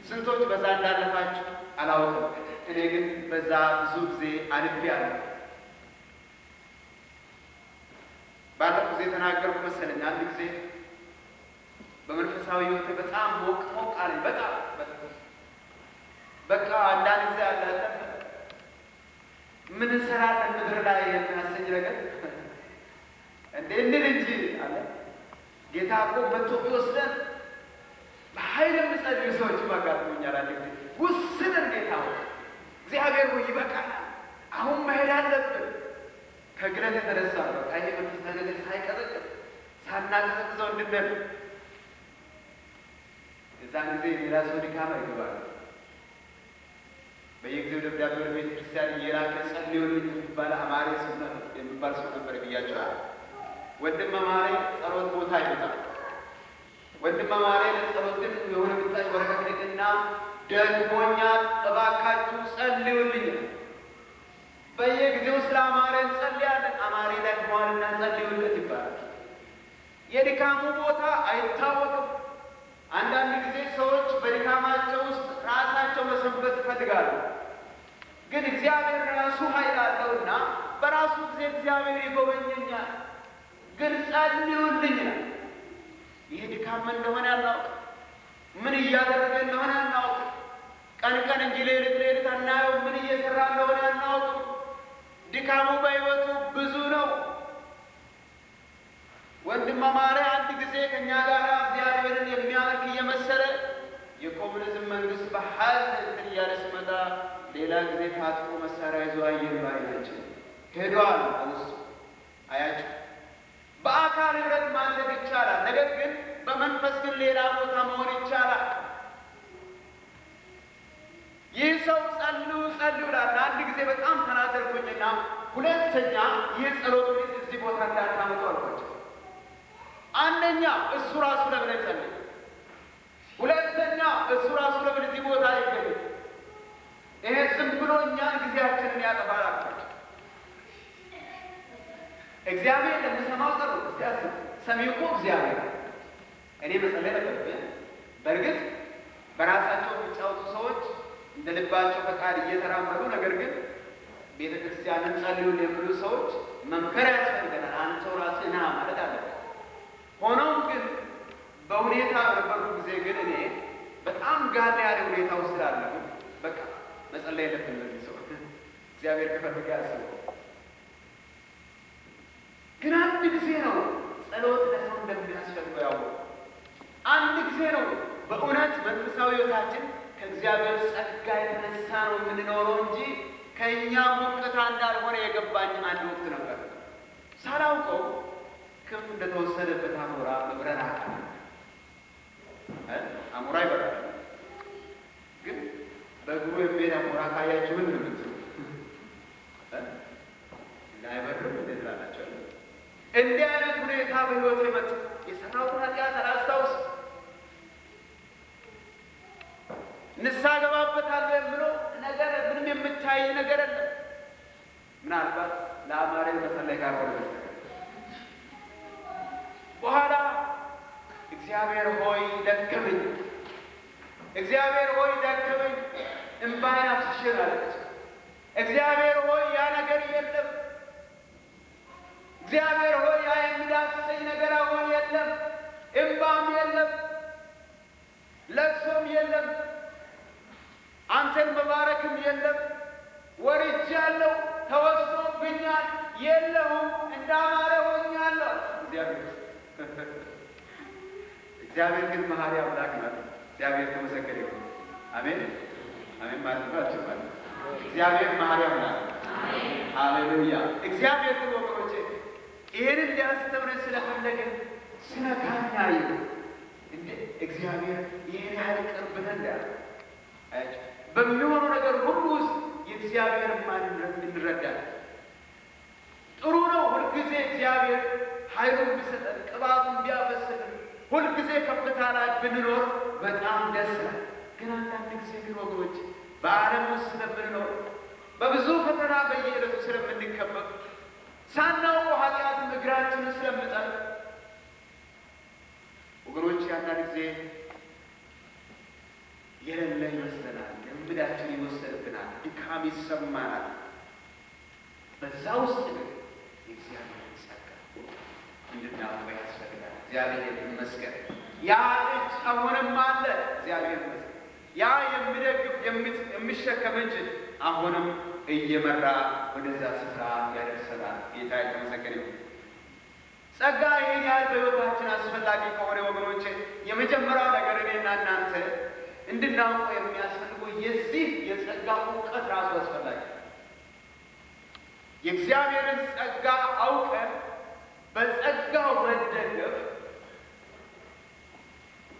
ስንቶች በዛ እንዳለፋችሁ አላውቅም። እኔ ግን በዛ ብዙ ጊዜ አልፌያለሁ። ባለፈው ጊዜ ተናገርኩ መሰለኝ። አንድ ጊዜ በመንፈሳዊ ሕይወቴ በጣም ሞቅ አለኝ። በጣም በቃ አንዳንድ ጊዜ አለ ምን እንሰራለን ምድር ላይ የሚያሰኝ ነገር እንድል እንጂ አለ ጌታ እኮ መጥቶ ቢወስደን በኃይል የምጸልዩ ሰዎች ማጋጥሞኛል። አንድ ጊዜ ውስንን ጌታ እግዚአብሔር ሆይ ይበቃናል፣ አሁን መሄድ አለብን። ከግለት የተነሳ በቃ ይሄ መንፈሳዊ ነገር ሳይቀዘቅዝ ሳናቀዘቅዘው እንድንል የዛን ጊዜ ሌላ ሰው ድካም አይገባል። በየጊዜው ደብዳቤ ወደ ቤተ ክርስቲያን እየላከ ጸልዩልኝ የሚባል ሰው ነበር ብያቸዋል። ወንድም አማሬ ጸሎት ቦታ ይመጣል። ወንድም አማሬ ለጸሎት ግን የሆነ ብጣሽ ወረቀት ልክና ደክሞኛል እባካችሁ ጸልዩልኝ። በየጊዜው ስለ አማሬ እንጸልያለን። አማሬ ደክሟልና ጸልዩለት ይባላል። የድካሙ ቦታ አይታወቅም። አንዳንድ ጊዜ ሰዎች በድካማቸው ውስጥ ራሳቸው መሰንበት ይፈልጋሉ። ግን እግዚአብሔር ራሱ ኃይል አለውና በራሱ ጊዜ እግዚአብሔር ይጎበኘኛል። ግን ጸልዩልኝ ነው። ይህ ድካም እንደሆነ አናውቅም። ምን እያደረገ እንደሆነ አናውቅም። ቀን እንጂ ሌሊት አናየው። ምን እየሰራ እንደሆነ አናውቅም። ድካሙ በሕይወቱ ብዙ ነው። ወንድም አማረ አንድ ጊዜ ከእኛ ጋር እግዚአብሔርን የሚያመልክ እየመሰለ የኮሙኒዝም መንግስት በኃይል እንትን እያለ ሲመጣ ሌላ ጊዜ ታጥቆ መሳሪያ ይዞ አየር ባይናችን ሄዷል። ውስጡ አያችሁ፣ በአካል ህብረት ማድረግ ይቻላል። ነገር ግን በመንፈስ ግን ሌላ ቦታ መሆን ይቻላል። ይህ ሰው ጸልዩ ላለ አንድ ጊዜ በጣም ተናደርኩኝና ሁለተኛ ይህ ጸሎት ቤት እዚህ ቦታ እንዳታመጡ አልኳቸው። አንደኛ እሱ ራሱ ለምን አይጸልይ? ሁለተኛ እሱ ራሱ ለምን እዚህ ቦታ አይገኝ? ይሄ ዝም ብሎ እኛን ጊዜያችንን ያጠፋል አልኳቸው። እግዚአብሔር ለሚሰማው ጸሎት እስቲ አስብ። ሰሚው እኮ እግዚአብሔር። እኔ መጸለይ ነበረብኝ። በእርግጥ በራሳቸው የሚጫወቱ ሰዎች እንደ ልባቸው ፈቃድ እየተራመዱ ነገር ግን ቤተ ክርስቲያንን ጸልዩን የሚሉ ሰዎች መምከር ያስፈልገናል። አንድ ሰው ራስህ ና ማለት አለበት። ሆኖም ግን በሁኔታ በነበሩ ጊዜ ግን እኔ በጣም ጋር ያለ ሁኔታ ውስጥ ስላለሁ በቃ መጸለይ የለብን ለዚህ ሰው እግዚአብሔር ከፈለገ ያስበው። ግን አንድ ጊዜ ነው ጸሎት ለሰው እንደሚያስፈልገው ያወቅሁ። አንድ ጊዜ ነው በእውነት መንፈሳዊ ሕይወታችን ከእግዚአብሔር ጸጋ የተነሳ ነው የምንኖረው እንጂ ከእኛ ሙቀታ እንዳልሆነ የገባኝ አንድ ወቅት ነበር። ሳላውቀው ክንፍ እንደተወሰደበት አሞራ መብረር አቃተኝ። አሞራ ይበራል፣ ግን በእግሩ የሚሄድ አሞራ ካያችሁ ምን ነው የምትሉ? እንዳይበርም እንዴት ላላቸው እንዲህ አይነት ሁኔታ በሕይወት የመጡ የሰራሁትን ኃጢአት አላስታውስ ንስሐ ገባበታለሁ የምለው ነገር ምንም የምታይ ነገር የለም። ምናልባት ለአማሬን መጸለይ ጋር ሆነ በኋላ እግዚአብሔር ሆይ ደከመኝ፣ እግዚአብሔር ሆይ ደከመኝ፣ እምባዬን አፍስሼ አለቀስኩ። እግዚአብሔር ሆይ ያ ነገር የለም፣ እግዚአብሔር ሆይ ያ የሚዳስሰኝ ነገር አሁን የለም፣ እምባም የለም፣ ለቅሶም የለም፣ አንተን መባረክም የለም። ወርጃለሁ፣ ተወስዶብኛል፣ የለሁም፣ እንዳማረ ሆኛለሁ። እግዚአብሔር ግን መሐሪ አምላክ ነው። እግዚአብሔር ተመሰገነ ይሁን። አሜን አሜን ማለት ነው አትባል። እግዚአብሔር መሐሪ አምላክ ሃሌሉያ። እግዚአብሔር ግን ወገኖቼ ይሄንን ሊያስተምረን ስለፈለገ ስነካኛ ይሁን እንደ እግዚአብሔር ይሄን ያህል ቅርብ ነን እንዳለ በሚሆነው ነገር ሁሉ ውስጥ የእግዚአብሔር ማንነት እንረዳለን። ጥሩ ነው ሁልጊዜ እግዚአብሔር ኃይሉን ቢሰጠን ቅባቱን ቢያፈስልን ሁልጊዜ ከፍታ ላይ ብንኖር በጣም ደስ ይላል። ግን አንዳንድ ጊዜ ግን ወገኖች በዓለም ውስጥ ስለምንኖር በብዙ ፈተና በየዕለቱ ስለምንከበብ ሳናውቀው ኃጢአትን እግራችንን ስለምጠል ወገኖች አንዳንድ ጊዜ የሌለ ይመስለናል። ልምዳችን ይወሰድብናል። ድካም ይሰማናል። በዛ ውስጥ ግን የእግዚአብሔር ጸጋ እንድናውቅ ያስፈልጋል። እግዚአብሔር ይመስገን። ያ እጅ አሁንም አለ። እግዚአብሔር ይመስገን። ያ የሚደግፍ የሚሸከም እጅ አሁንም እየመራ ወደዛ ስፍራ ያደርሰናል። ጌታ የተመሰገነ ይሁን። ጸጋ ይህን ያህል በሕይወታችን አስፈላጊ ከሆነ ወገኖቼ የመጀመሪያው ነገር እኔና እናንተ እንድናውቀው የሚያስፈልገው የዚህ የጸጋ እውቀት ራሱ አስፈላጊ። የእግዚአብሔርን ጸጋ አውቀን በጸጋው መደገፍ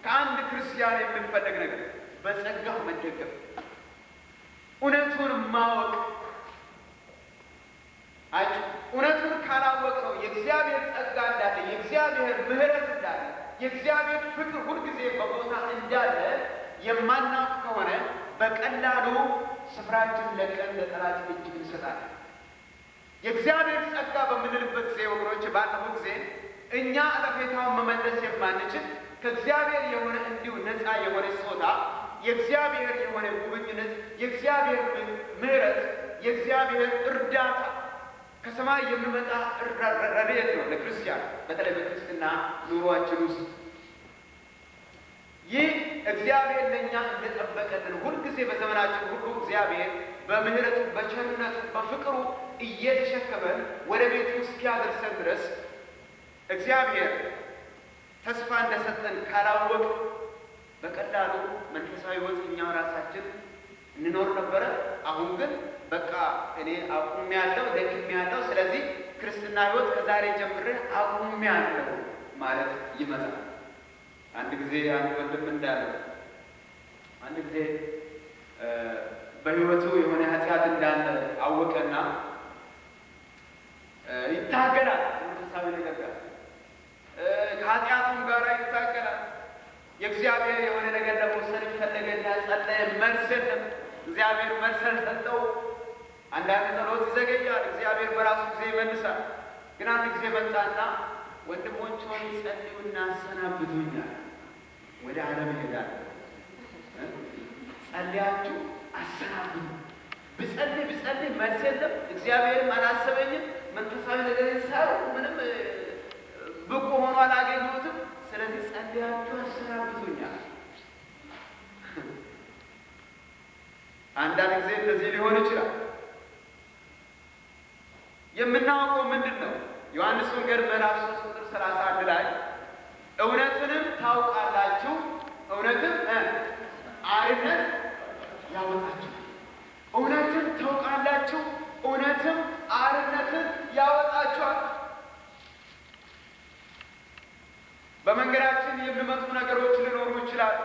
ከአንድ ክርስቲያን የሚፈለግ ነገር፣ በጸጋው መደገፍ፣ እውነቱን ማወቅ። እውነቱን ካላወቅ ነው የእግዚአብሔር ጸጋ እንዳለ፣ የእግዚአብሔር ምሕረት እንዳለ፣ የእግዚአብሔር ፍቅር ሁልጊዜ በቦታ እንዳለ የማናውቅ ከሆነ በቀላሉ ስፍራችን ለቀን ለጠላት እጅ እንሰጣለን። የእግዚአብሔር ጸጋ በምንልበት ጊዜ ወገኖች ባለፈው ጊዜ እኛ አጠፌታውን መመለስ የማንችል ከእግዚአብሔር የሆነ እንዲሁ ነፃ የሆነ ስጦታ፣ የእግዚአብሔር የሆነ ጉብኝነት፣ የእግዚአብሔር ምሕረት፣ የእግዚአብሔር እርዳታ ከሰማይ የሚመጣ ረድኤት ነው ለክርስቲያን፣ በተለይ በክርስትና ኑሯችን ውስጥ ይህ እግዚአብሔር ለእኛ እንደጠበቀልን ሁልጊዜ በዘመናችን ሁሉ እግዚአብሔር በምሕረቱ በቸርነቱ በፍቅሩ እየተሸከመን ወደ ቤቱ እስኪያደርሰን ድረስ እግዚአብሔር ተስፋ እንደሰጠን ካላወቅ በቀላሉ መንፈሳዊ ሕይወት እኛው ራሳችን እንኖር ነበረ። አሁን ግን በቃ እኔ አቁሜያለሁ፣ ደክሜያለሁ፣ ስለዚህ ክርስትና ሕይወት ከዛሬ ጀምሬ አቁሜያለሁ ማለት ይመጣል። አንድ ጊዜ አንድ ወንድም እንዳለ አንድ ጊዜ በሕይወቱ የሆነ ኃጢአት እንዳለ አወቀና ይታገላል። መንፈሳዊ ነገር ጋር ከኃጢአቱም ጋር ይታገላል። የእግዚአብሔር የሆነ ነገር ለመውሰድ ፈለገና ጸለየ። መልስ የለም። እግዚአብሔር መልስ ሰጠው። አንዳንድ ጸሎት ይዘገያል፣ እግዚአብሔር በራሱ ጊዜ ይመልሳል። ግን አንድ ጊዜ መጣና ወንድሞች ሆይ ጸልዩና አሰናብቱኛል፣ ወደ ዓለም እሄዳለሁ፣ ጸልያችሁ አሰናብቱ። ብጸልይ መልስ የለም፣ እግዚአብሔርም አላሰበኝም፣ መንፈሳዊ ነገር ሳሩ ምንም ብቁ ሆኖ አላገኘሁትም፣ ስለዚህ ጸልያችሁ አሰናብቱኛል። አንዳንድ ጊዜ እንደዚህ ሊሆን ይችላል። የምናውቀው ምንድን ነው? ዮሐንስ ወንጌል ምዕራፍ 3 ቁጥር 31 ላይ እውነትንም ታውቃላችሁ፣ እውነትም አርነት ያወጣችሁ። እውነትን ታውቃላችሁ፣ እውነትም አርነትን ያወጣችኋል። በመንገዳችን የሚመጡ ነገሮች ሊኖሩ ይችላል።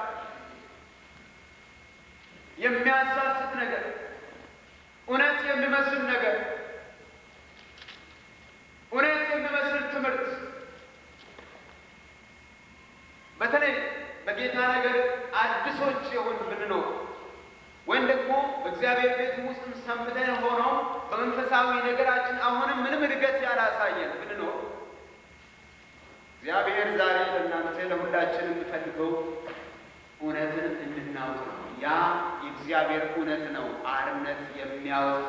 የሚያሳስት ነገር፣ እውነት የሚመስል ነገር፣ እውነት የሚመስል ትምህርት በተለይ በጌታ ነገር አዲሶች የሆን ብንኖር ወይም ደግሞ በእግዚአብሔር ቤት ውስጥ ሰንብተን ሆነው በመንፈሳዊ ነገራችን አሁንም ምንም እድገት ያላሳየን ብንኖር እግዚአብሔር ዛሬ ለእናንተ ለሁላችን የሚፈልገው እውነትን እንድናውቅ ነው። ያ የእግዚአብሔር እውነት ነው አርነት የሚያወጣ።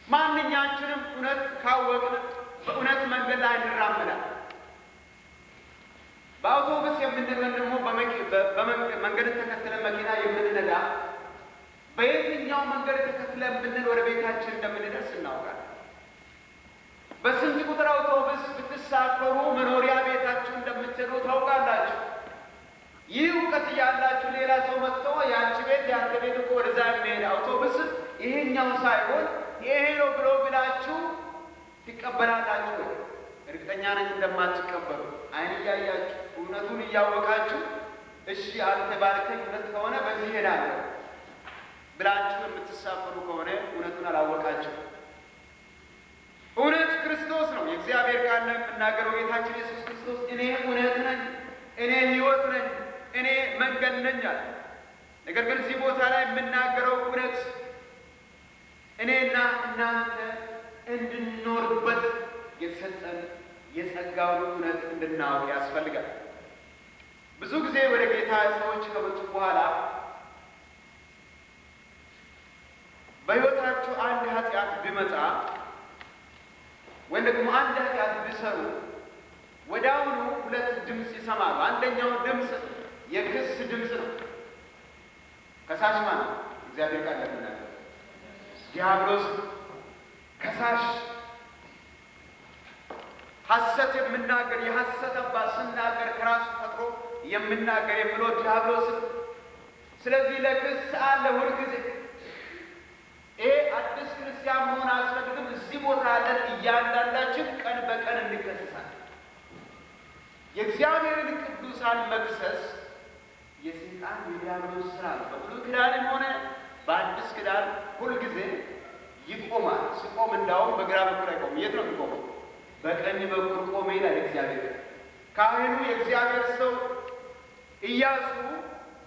ማንኛችንም እውነት ካወቅን በእውነት መንገድ ላይ እንራመዳለን። በአውቶቡስ የምንለን ደግሞ መንገድ ተከትለን መኪና የምንነዳ በየትኛው መንገድ ተከትለን ብንል ወደ ቤታችን እንደምንደርስ እናውቃለን። በስንት ቁጥር አውቶቡስ ብትሳፈሩ መኖሪያ ቤታችሁ እንደምትሄዱ ታውቃላችሁ። ይህ እውቀት እያላችሁ ሌላ ሰው መጥቶ ያንቺ ቤት ያንተ ቤት እኮ ወደዛ የሚሄድ አውቶቡስ ይሄኛው ሳይሆን ይሄ ነው ብሎ ብላችሁ ትቀበላላችሁ ወይ? እርግጠኛ ነኝ እንደማትቀበሉ። አይን እያያችሁ እውነቱን እያወቃችሁ እሺ አንተ ባልከኝ እውነት ከሆነ በዚህ ሄዳለሁ ብላችሁ የምትሳፈሩ ከሆነ እውነቱን አላወቃችሁ። እውነት ክርስቶስ ነው። የእግዚአብሔር ቃል ነው የምናገረው። ጌታችን ኢየሱስ ክርስቶስ እኔ እውነት ነኝ፣ እኔ ሕይወት ነኝ፣ እኔ መንገድ ነኝ አለ። ነገር ግን እዚህ ቦታ ላይ የምናገረው እውነት እኔና እናንተ እንድንኖርበት የተሰጠን የጸጋውን እውነት እንድናውቅ ያስፈልጋል። ብዙ ጊዜ ወደ ጌታ ሰዎች ከመጡ በኋላ በሕይወታችሁ አንድ ኃጢአት ቢመጣ ወይም ደግሞ አንድ ኃጢአት ቢሰሩ ወዲያውኑ ሁለት ድምፅ ይሰማሉ። አንደኛው ድምፅ የክስ ድምፅ ነው። ከሳሽ ማን ነው? እግዚአብሔር ቃል እንደምናገር ዲያብሎስ ከሳሽ፣ ሐሰት የምናገር የሐሰት አባት ስናገር ከራሱ ፈጥሮ የምናገር የምለው ዲያብሎስ። ስለዚህ ለክስ አለ ሁልጊዜ። ይሄ አዲስ ክርስቲያን መሆን አያስፈልግም። እዚህ ቦታ ያለን እያንዳንዳችን ቀን በቀን እንከሰሳለን። የእግዚአብሔርን ቅዱሳን መክሰስ የሰይጣን የዲያብሎስ ስራ ነው። በብሉይ ኪዳንም ሆነ በአዲስ ኪዳን ሁልጊዜ ይቆማል። ሲቆም እንዳውም በግራ በኩል አይቆም። የት ነው የሚቆመው? በቀኝ በኩል ቆመ ይላል እግዚአብሔር። ካህኑ የእግዚአብሔር ሰው ኢያሱ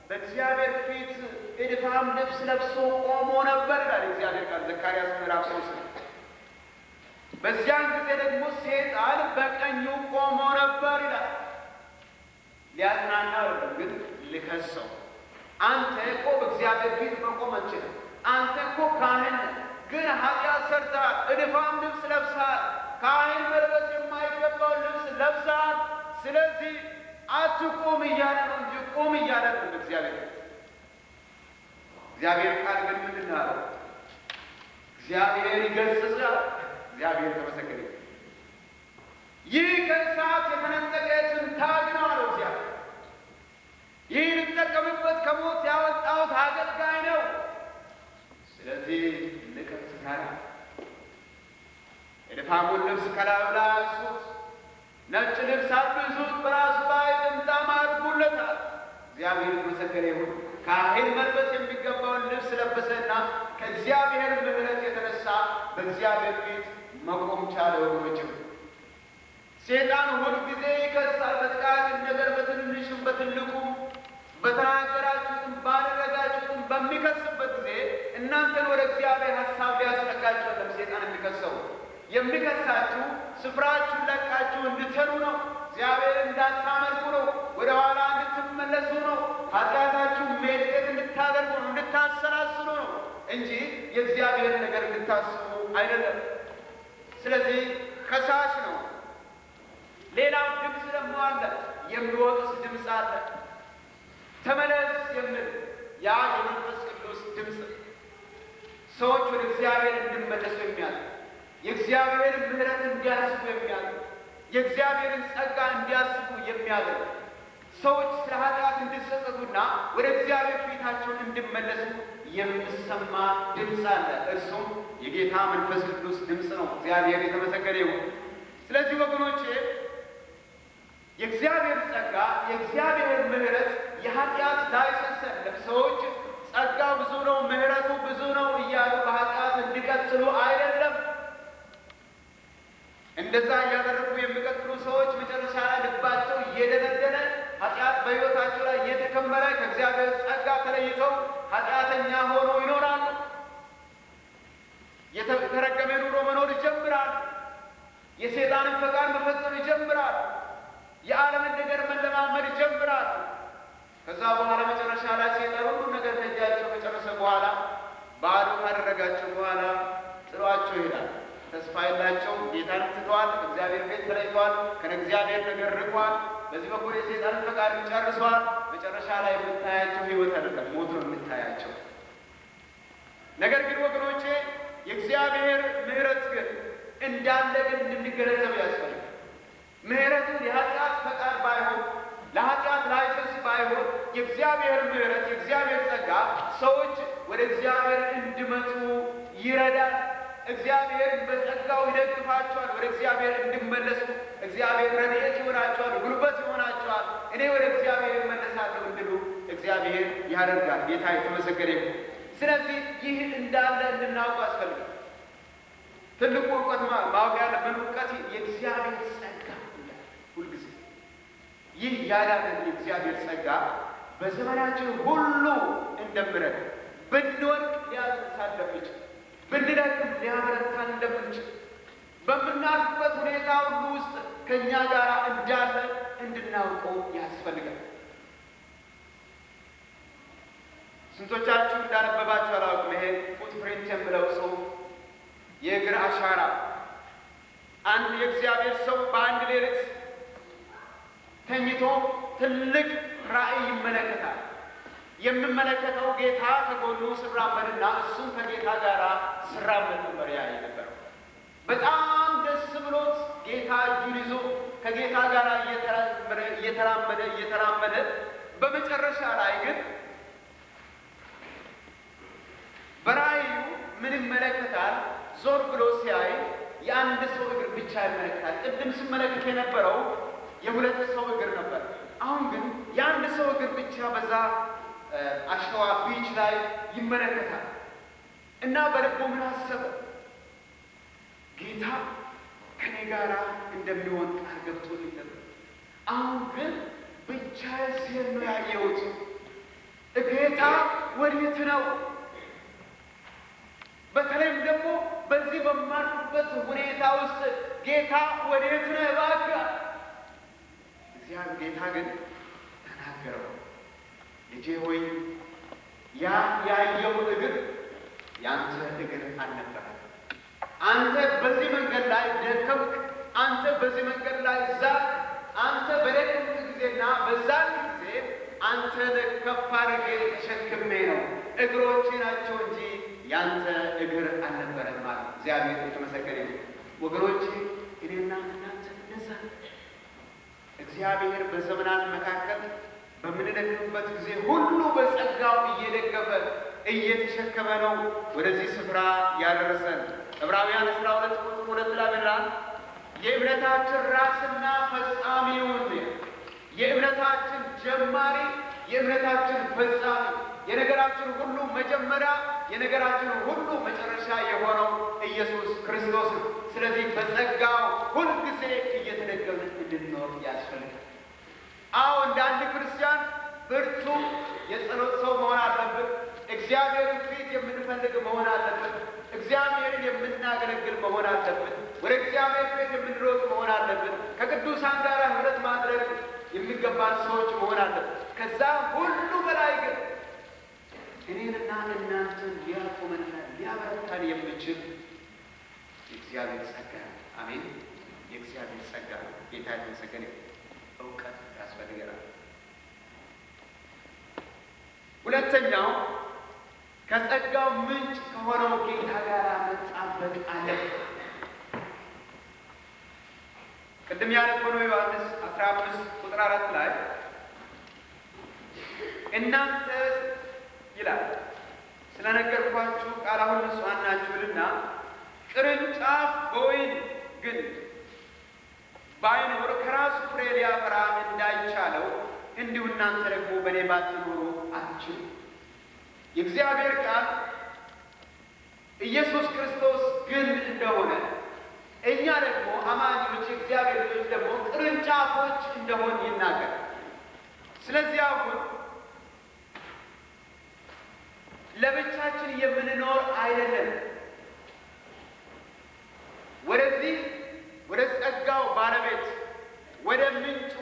በእግዚአብሔር ፊት እድፋም ልብስ ለብሶ ቆሞ ነበር ይላል እግዚአብሔር ቃል ዘካርያስ ምዕራፍ 3። በዚያን ጊዜ ደግሞ ሰይጣን በቀኙ ቆሞ ነበር ይላል። ሊያዝናና አይደለም ግን ልከሰው። አንተ እኮ በእግዚአብሔር ፊት መቆም አትችልም። አንተ እኮ ካህን ግን ኃጢአት ሰርተሃል፣ እድፋም ልብስ ለብሰሃል፣ ካህን መልበስ የማይገባውን ልብስ ለብሰሃል። ስለዚህ አትቁም እያለ ነው እንጂ ቁም እያለ ነው እግዚአብሔር። እግዚአብሔር ቃል ግን ምንድን ነው ያለው? እግዚአብሔር ይገሥጻል። እግዚአብሔር ተመሰገነ። ይህ ከእሳት የተነጠቀ ትንታግ ነው አለው እግዚአብሔር። ይህ ልጠቀምበት ከሞት ያወጣሁት አገልጋይ ነው። ስለዚህ ልቀቅስታል። የድፋሙን ልብስ ከላዩ ላይ አንሱት፣ ነጭ ልብስ አልብሱት፣ በራሱ ላይ ጥምጣም አድርጉለታል። እግዚአብሔር የተመሰገነ ይሁን። ካህን መልበስ የሚገባውን ልብስ ለበሰና ከእግዚአብሔር ምሕረት የተነሳ በእግዚአብሔር ፊት መቆም ቻለ። ወገኖችም ሰይጣን ሁል ጊዜ ይከሳል። በጥቃቅን ነገር በትንሹም በትልቁም በተናገራችሁትም ባደረጋችሁትም በሚከስበት ጊዜ እናንተን ወደ እግዚአብሔር ሀሳብ ሊያስጠጋችሁ አይደለም ሰይጣን የሚከሰው። የሚከሳችሁ ስፍራችሁን ለቃችሁ እንድትሄዱ ነው። እግዚአብሔር እንዳታመልኩ ነው። ወደ ኋላ እንድትመለሱ ነው። ኃጢአታችሁ ሜዲቴት እንድታደርጉ ነው፣ እንድታሰላስሉ ነው እንጂ የእግዚአብሔር ነገር እንድታስቡ አይደለም። ስለዚህ ከሳሽ ነው። ሌላው ድምፅ ደግሞ አለ፣ የሚወቅስ ድምፅ አለ። ተመለስ የሚል ያ የመንፈስ ቅዱስ ድምፅ ሰዎች ወደ እግዚአብሔር እንዲመለሱ የሚያደርግ የእግዚአብሔርን ምሕረት እንዲያስቡ የሚያደርግ የእግዚአብሔርን ጸጋ እንዲያስቡ የሚያደርግ ሰዎች ስለ ኃጢአት እንዲጸጸቱና ወደ እግዚአብሔር ፊታቸውን እንዲመለሱ የሚሰማ ድምፅ አለ። እርሱም የጌታ መንፈስ ቅዱስ ድምፅ ነው። እግዚአብሔር የተመሰገነ ይሁን። ስለዚህ ወገኖቼ የእግዚአብሔር ጸጋ የእግዚአብሔር ምሕረት የኃጢአት ላይሰንስ ሰዎች ጸጋው ብዙ ነው፣ ምሕረቱ ብዙ ነው እያሉ በኃጢአት እንዲቀጥሉ አይደለም። እንደዛ እያደረጉ የሚቀጥሉ ሰዎች መጨረሻ ላይ ልባቸው እየደነደነ ኃጢአት በሕይወታቸው ላይ እየተከመረ ከእግዚአብሔር ጸጋ ተለይተው ኃጢአተኛ ሆነው ይኖራሉ። የተረገመ ኑሮ መኖር ይጀምራሉ። የሰይጣንን ፈቃድ መፈጸም ይጀምራሉ። የዓለምን ነገር መለማመድ ይጀምራሉ። ከዛ በኋላ መጨረሻ ላይ ሰይጣን ሁሉ ነገር ከእጃቸው ከጨረሰ በኋላ ባዶ ካደረጋቸው በኋላ ጥሏቸው ይሄዳል። ተስፋ የላቸውም። ጌታንም ትተዋል። ከእግዚአብሔር ቤት ተለይተዋል። ከእግዚአብሔር ነገር ርቋል። በዚህ በኩል የሰይጣንን ፈቃድ ጨርሰዋል። መጨረሻ ላይ የምታያቸው ሕይወት አይደለም፣ ሞት ነው የምታያቸው። ነገር ግን ወገኖቼ የእግዚአብሔር ምሕረት ግን እንዳለ ግን እንድንገነዘብ ያስፈልጋል። ምሕረቱ የኃጢአት ፈቃድ ባይሆን ለኃጢአት ላይሰንስ ባይሆን የእግዚአብሔር ምሕረት የእግዚአብሔር ጸጋ ሰዎች ወደ እግዚአብሔር እንዲመጡ ይረዳል። እግዚአብሔር በጸጋው ይደግፋቸዋል። ወደ እግዚአብሔር እንዲመለሱ እግዚአብሔር ረድኤት ይሆናቸዋል፣ ጉልበት ይሆናቸዋል። እኔ ወደ እግዚአብሔር እመለሳለሁ እንዲሉ እግዚአብሔር ያደርጋል። ጌታ የተመሰገነ ይሁን። ስለዚህ ይህ እንዳለ እንድናውቅ ያስፈልጋል። ትልቁ እውቀት ማወቅ ያለብን እውቀት የእግዚአብሔር ጸጋ ሁልጊዜ ይህ ያዳነን የእግዚአብሔር ጸጋ በዘመናችን ሁሉ እንደምረዳ ብንወድቅ ሊያነሳን እንደሚችል ብንደክም ሊያበረታን እንደምንችል በምናልፍበት ሁኔታ ሁሉ ውስጥ ከእኛ ጋር እንዳለ እንድናውቀው ያስፈልጋል። ስንቶቻችሁ እንዳነበባችሁ አላውቅም። ይሄ ፉትፕሪንት የምለው ጽሑፍ የእግር አሻራ አንድ የእግዚአብሔር ሰው በአንድ ሌሊት ተኝቶ ትልቅ ራእይ ይመለከታል። የምመለከተው ጌታ ከጎኑ ስራመድና እሱም ከጌታ ጋር ስራመድ ነበር ያለ ነበረው። በጣም ደስ ብሎት ጌታ እጁን ይዞ ከጌታ ጋር እየተራመደ በመጨረሻ ላይ ግን በራእዩ ምን ይመለከታል? ዞር ብሎ ሲያይ የአንድ ሰው እግር ብቻ ይመለከታል። ቅድም ሲመለከት የነበረው የሁለት ሰው እግር ነበር። አሁን ግን የአንድ ሰው እግር ብቻ በዛ አሸዋ ቢች ላይ ይመለከታል እና በልቡ ምን አሰበ? ጌታ ከኔ ጋራ እንደሚሆን ቃል ገብቶልኝ ነበር። አሁን ግን ብቻዬን ስሄድ ነው ያየሁት። ጌታ ወዴት ነው? በተለይም ደግሞ በዚህ በማልኩበት ሁኔታ ውስጥ ጌታ ወዴት ነው እባክህ? እግዚአብሔር ጌታ ግን ተናገረው። ልጄ ሆይ ያ ያየው እግር ያንተ እግር አልነበረም። አንተ በዚህ መንገድ ላይ ደከምክ። አንተ በዚህ መንገድ ላይ ዛቅ። አንተ በደከምክ ጊዜና በዛን ጊዜ አንተን ከፍ አድርጌ ተሸክሜ ነው እግሮቼ ናቸው እንጂ ያንተ እግር አልነበረም ማለት። እግዚአብሔር የተመሰገነ ይሁን። ወገኖቼ እኔና እናንተ እንደዛ እግዚአብሔር በዘመናት መካከል በምንደክምበት ጊዜ ሁሉ በጸጋው እየደገፈ እየተሸከመ ነው ወደዚህ ስፍራ ያደረሰን። ዕብራውያን 12:2 ላይ ብለናል። የእምነታችን ራስና ፈጻሚውን የእምነታችን ጀማሪ የእምነታችን ፈጻሚ የነገራችን ሁሉ መጀመሪያ የነገራችን ሁሉ መጨረሻ የሆነው ኢየሱስ ክርስቶስ ነው። ስለዚህ በጸጋው ሁልጊዜ እየተደገፍን እንድንኖር ያስፈልጋል። አዎ እንደ አንድ ክርስቲያን ብርቱ የጸሎት ሰው መሆን አለብን። እግዚአብሔርን ፊት የምንፈልግ መሆን አለብን። እግዚአብሔርን የምናገለግል መሆን አለብን። ወደ እግዚአብሔር ፊት የምንሮጥ መሆን አለብን። ከቅዱሳን ጋር ኅብረት ማድረግ የሚገባን ሰዎች መሆን አለብን። ከዛ ሁሉ በላይ ግን እኔንና እናንተን ሊያቆመንና ሊያበረታን የሚችል የእግዚአብሔር ጸጋ ነው። አሜን። የእግዚአብሔር ጸጋ ነው። ጌታ የተመሰገነ። እውቀት ያስፈልገናል። ሁለተኛው ከጸጋው ምንጭ ከሆነው ጌታ ጋር መጣበቅ አለ። ቅድም ያነበብነው ዮሐንስ 15:4 ላይ እናንተ ይላል ስለነገርኳችሁ ቃል አሁን ንጹሐን ናችሁና ቅርንጫፍ በወይን ግንድ ባይኖር ከራሱ ፍሬ ሊያፈራ እንዳይቻለው እንዲሁ እናንተ ደግሞ በእኔ ባትኖሩ አትችሉም። የእግዚአብሔር ቃል ኢየሱስ ክርስቶስ ግንድ እንደሆነ እኛ ደግሞ አማኞች የእግዚአብሔር ልጆች ደግሞ ቅርንጫፎች እንደሆን ይናገራል። ስለዚህ አሁን ለብቻችን የምንኖር አይደለም። ወደዚህ ወደ ጸጋው ባለቤት ወደ ምንጩ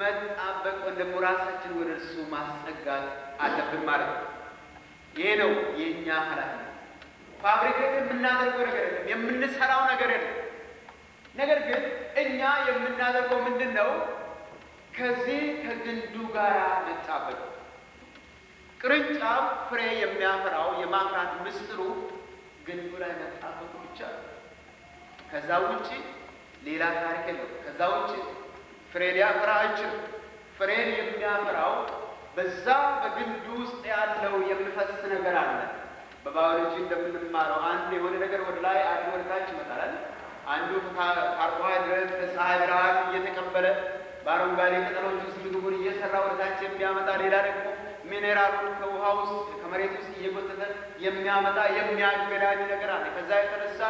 መጣበቅ ወንድሞ ራሳችን ወደ እርሱ ማስጠጋት አለብን ማለት ነው። ይሄ ነው የእኛ ኃላፊነት። ፋብሪኬት የምናደርገው ነገር የለም፣ የምንሰራው ነገር የለም። ነገር ግን እኛ የምናደርገው ምንድን ነው? ከዚህ ከግንዱ ጋር መጣበቅ። ቅርንጫፍ ፍሬ የሚያፈራው የማፍራት ምስጢሩ ግንዱ ላይ መጣበቁ ብቻ ነው። ከዛ ውጪ ሌላ ታሪክ የለም። ከዛ ውጪ ፍሬ ሊያፈራ አይችልም። ፍሬን የሚያፈራው በዛ በግንዱ ውስጥ ያለው የሚፈስ ነገር አለ። በባዮሎጂ እንደምንማረው አንድ የሆነ ነገር ወደ ላይ፣ አንዱ ወደ ታች ይመጣል። አንዱ ካርቦሃይድሬት ከፀሐይ ብርሃን እየተቀበለ በአረንጓዴ ቅጠሎች ውስጥ ምግቡን እየሰራ ወደ ታች የሚያመጣ፣ ሌላ ደግሞ ሚኔራሉን ከውሃ ውስጥ ከመሬት ውስጥ እየጎተተ የሚያመጣ የሚያገናኝ ነገር አለ። ከዛ የተነሳ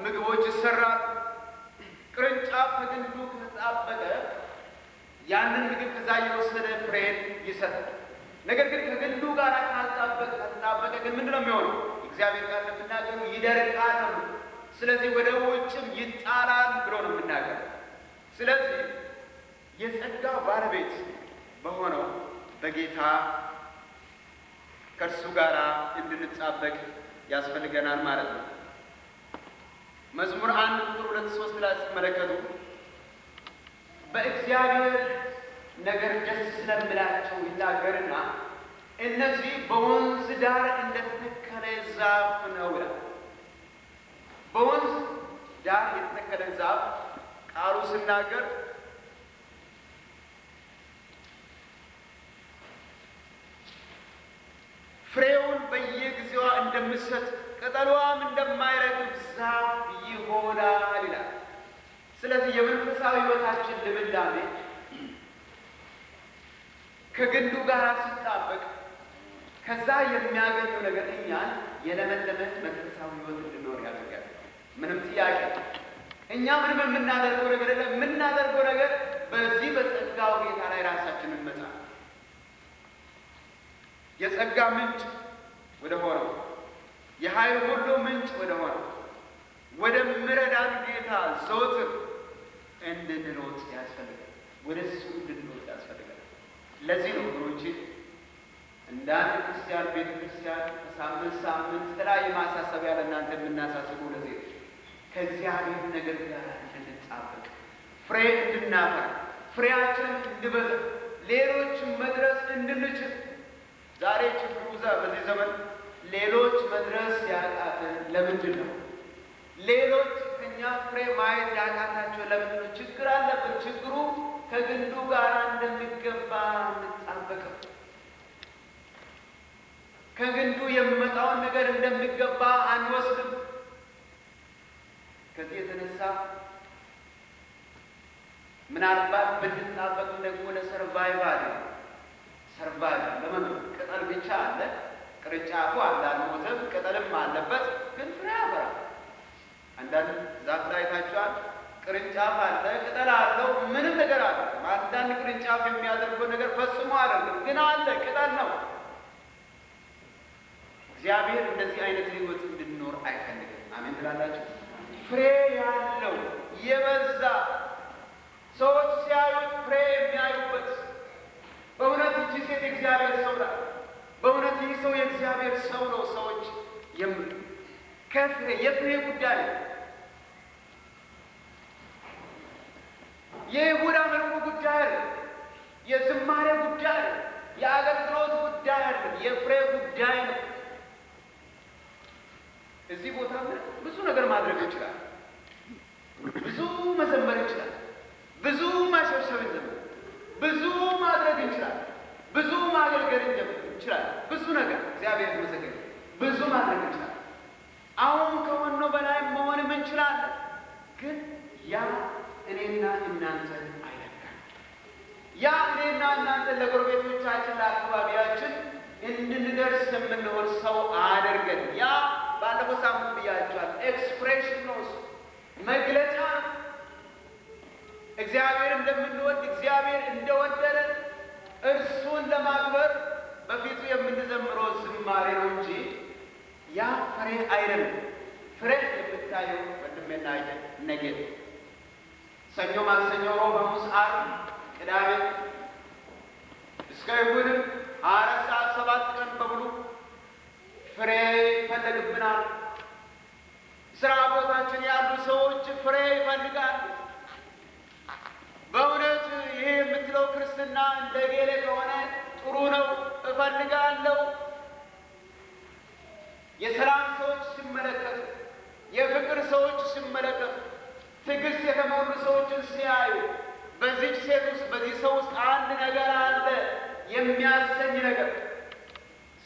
ምግቦች ይሰራሉ። ቅርንጫፍ ከግንዱ ከተጣበቀ ያንን ምግብ ከዛ እየወሰደ ፍሬን ይሰጣል። ነገር ግን ከግንዱ ጋር ካልተጣበቀ ግን ምንድን ነው የሚሆነው? እግዚአብሔር ቃል እንደምናገሩ ይደርቃል ነው። ስለዚህ ወደ ውጭም ይጣላል ብሎ ነው የምናገረው። ስለዚህ የጸጋ ባለቤት በሆነው በጌታ ከእርሱ ጋር እንድንጣበቅ ያስፈልገናል ማለት ነው። መዝሙር 1 ቁጥር 2-3 ላይ ስትመለከቱ በእግዚአብሔር ነገር ደስ ስለምላቸው ይናገርና እነዚህ በወንዝ ዳር እንደተተከለ ዛፍ ነው ይላል። በወንዝ ዳር የተተከለ ዛፍ ቃሉ ሲናገር ፍሬውን በየጊዜዋ እንደምትሰጥ ቅጠሏም እንደማይረግፍ ዛፍ ይሆናል ይላል። ስለዚህ የመንፈሳዊ ሕይወታችን ልምላሜ ከግንዱ ጋር ሲጣበቅ ከዛ የሚያገኘው ነገር እኛን የለመለመ መንፈሳዊ ሕይወት እንድኖር ያደርጋል። ምንም ጥያቄ እኛ ምንም የምናደርገው ነገር የለም። የምናደርገው ነገር በዚህ በጸጋው ጌታ ላይ ራሳችንን መጣል፣ የጸጋ ምንጭ ወደ ሆነው የኃይል ሁሉ ምንጭ ወደ ሆነው ወደ ምረዳን ጌታ ዘወትር እንድንሮጥ ያስፈልጋል። ወደ እሱ እንድንሮጥ ያስፈልጋል። ለዚህ ነው ወገኖቼ እንደ አንድ ክርስቲያን ቤተ ክርስቲያን ከሳምንት ሳምንት የተለያየ ማሳሰቢያ ለእናንተ የምናሳስበው ለዚህ ከእግዚአብሔር ነገር ጋር እንድንጣበቅ፣ ፍሬ እንድናፈራ፣ ፍሬያችንን እንድበዛ፣ ሌሎችን መድረስ እንድንችል። ዛሬ ችግሩ በዚህ ዘመን ሌሎች መድረስ ያቃተን ለምንድን ነው? ሌሎች ከኛ ፍሬ ማየት ያቃታቸው ለምንድን ነው? ችግር አለብን። ችግሩ ከግንዱ ጋር እንደሚገባ እንጣበቅም። ከግንዱ የሚመጣውን ነገር እንደሚገባ አንወስድም። ከዚህ የተነሳ ምናልባት ብንጣበቅም ደግሞ ለሰርቫይቫል ለመኖር ቅጠል ብቻ አለ፣ ቅርንጫፉ አልሞተም፣ ቅጠልም አለበት፣ ግን ፍሬ ያፈራል። አንዳንድ ዛፍ ላይ ታችኋል፣ ቅርንጫፍ አለ፣ ቅጠል አለው፣ ምንም ነገር አለ። አንዳንድ ቅርንጫፍ የሚያደርገው ነገር ፈጽሞ አይደለም፣ ግን አለ፣ ቅጠል ነው። እግዚአብሔር እንደዚህ አይነት ሕይወት እንድንኖር አይፈልግም። አሜን ትላላችሁ? ፍሬ ያለው የበዛ ሰዎች ሲያዩት ፍሬ የሚያዩበት፣ በእውነት ይቺ ሴት የእግዚአብሔር ሰው ናት፣ በእውነት ይህ ሰው የእግዚአብሔር ሰው ነው። ሰዎች ከፍሬ የፍሬ ጉዳይ ነው። የይሁዳ መልኩ ጉዳይ አይደለም። የዝማሬ ጉዳይ አይደለም። የአገልግሎት ጉዳይ አይደለም። የፍሬ ጉዳይ ነው። እዚህ ቦታ ብዙ ነገር ማድረግ ይችላል። ብዙ መዘመር ይችላል። ብዙ ማሸብሸብ እንችላለን። ብዙ ማድረግ እንችላለን። ብዙ ማገልገል እንችላለን። ብዙ ነገር እግዚአብሔር ይመስገን ብዙ ማድረግ እንችላለን። አሁን ከሆነው በላይ መሆንም እንችላለን። ግን ያ እኔና እናንተ አይደለም። ያ እኔና እናንተ ለጎረቤቶቻችን፣ ለአካባቢያችን እንድንደርስ የምንሆን ሰው አድርገን። ያ ባለፈው ሳምንት ብያቸዋል። ኤክስፕሬሽን ነው፣ መግለጫ ነው። እግዚአብሔር እንደምንወድ እግዚአብሔር እንደወደደን እርሱን ለማክበር በፊቱ የምንዘምረው ዝማሬ ነው እንጂ ያ ፍሬ አይደለም። ፍሬ የምታየው ወንድሜና እህቴ ነገ ሰኞ፣ ማክሰኞ፣ ሮብ፣ ሐሙስ፣ ዓርብ፣ ቅዳሜ እስከ እሑድ 24 ሰዓት 7 ቀን በሙሉ ፍሬ ይፈለግብናል። ስራ ቦታችን ያሉ ሰዎች ፍሬ ይፈልጋሉ። በእውነት ይሄ የምትለው ክርስትና እንደ ጌሌ ከሆነ ጥሩ ነው፣ እፈልጋለሁ። የሰላም ሰዎች ሲመለከቱ፣ የፍቅር ሰዎች ሲመለከቱ፣ ትዕግስት የተሞሉ ሰዎችን ሲያዩ በዚች ሴት ውስጥ በዚህ ሰው ውስጥ አንድ ነገር አለ የሚያሰኝ ነገር፣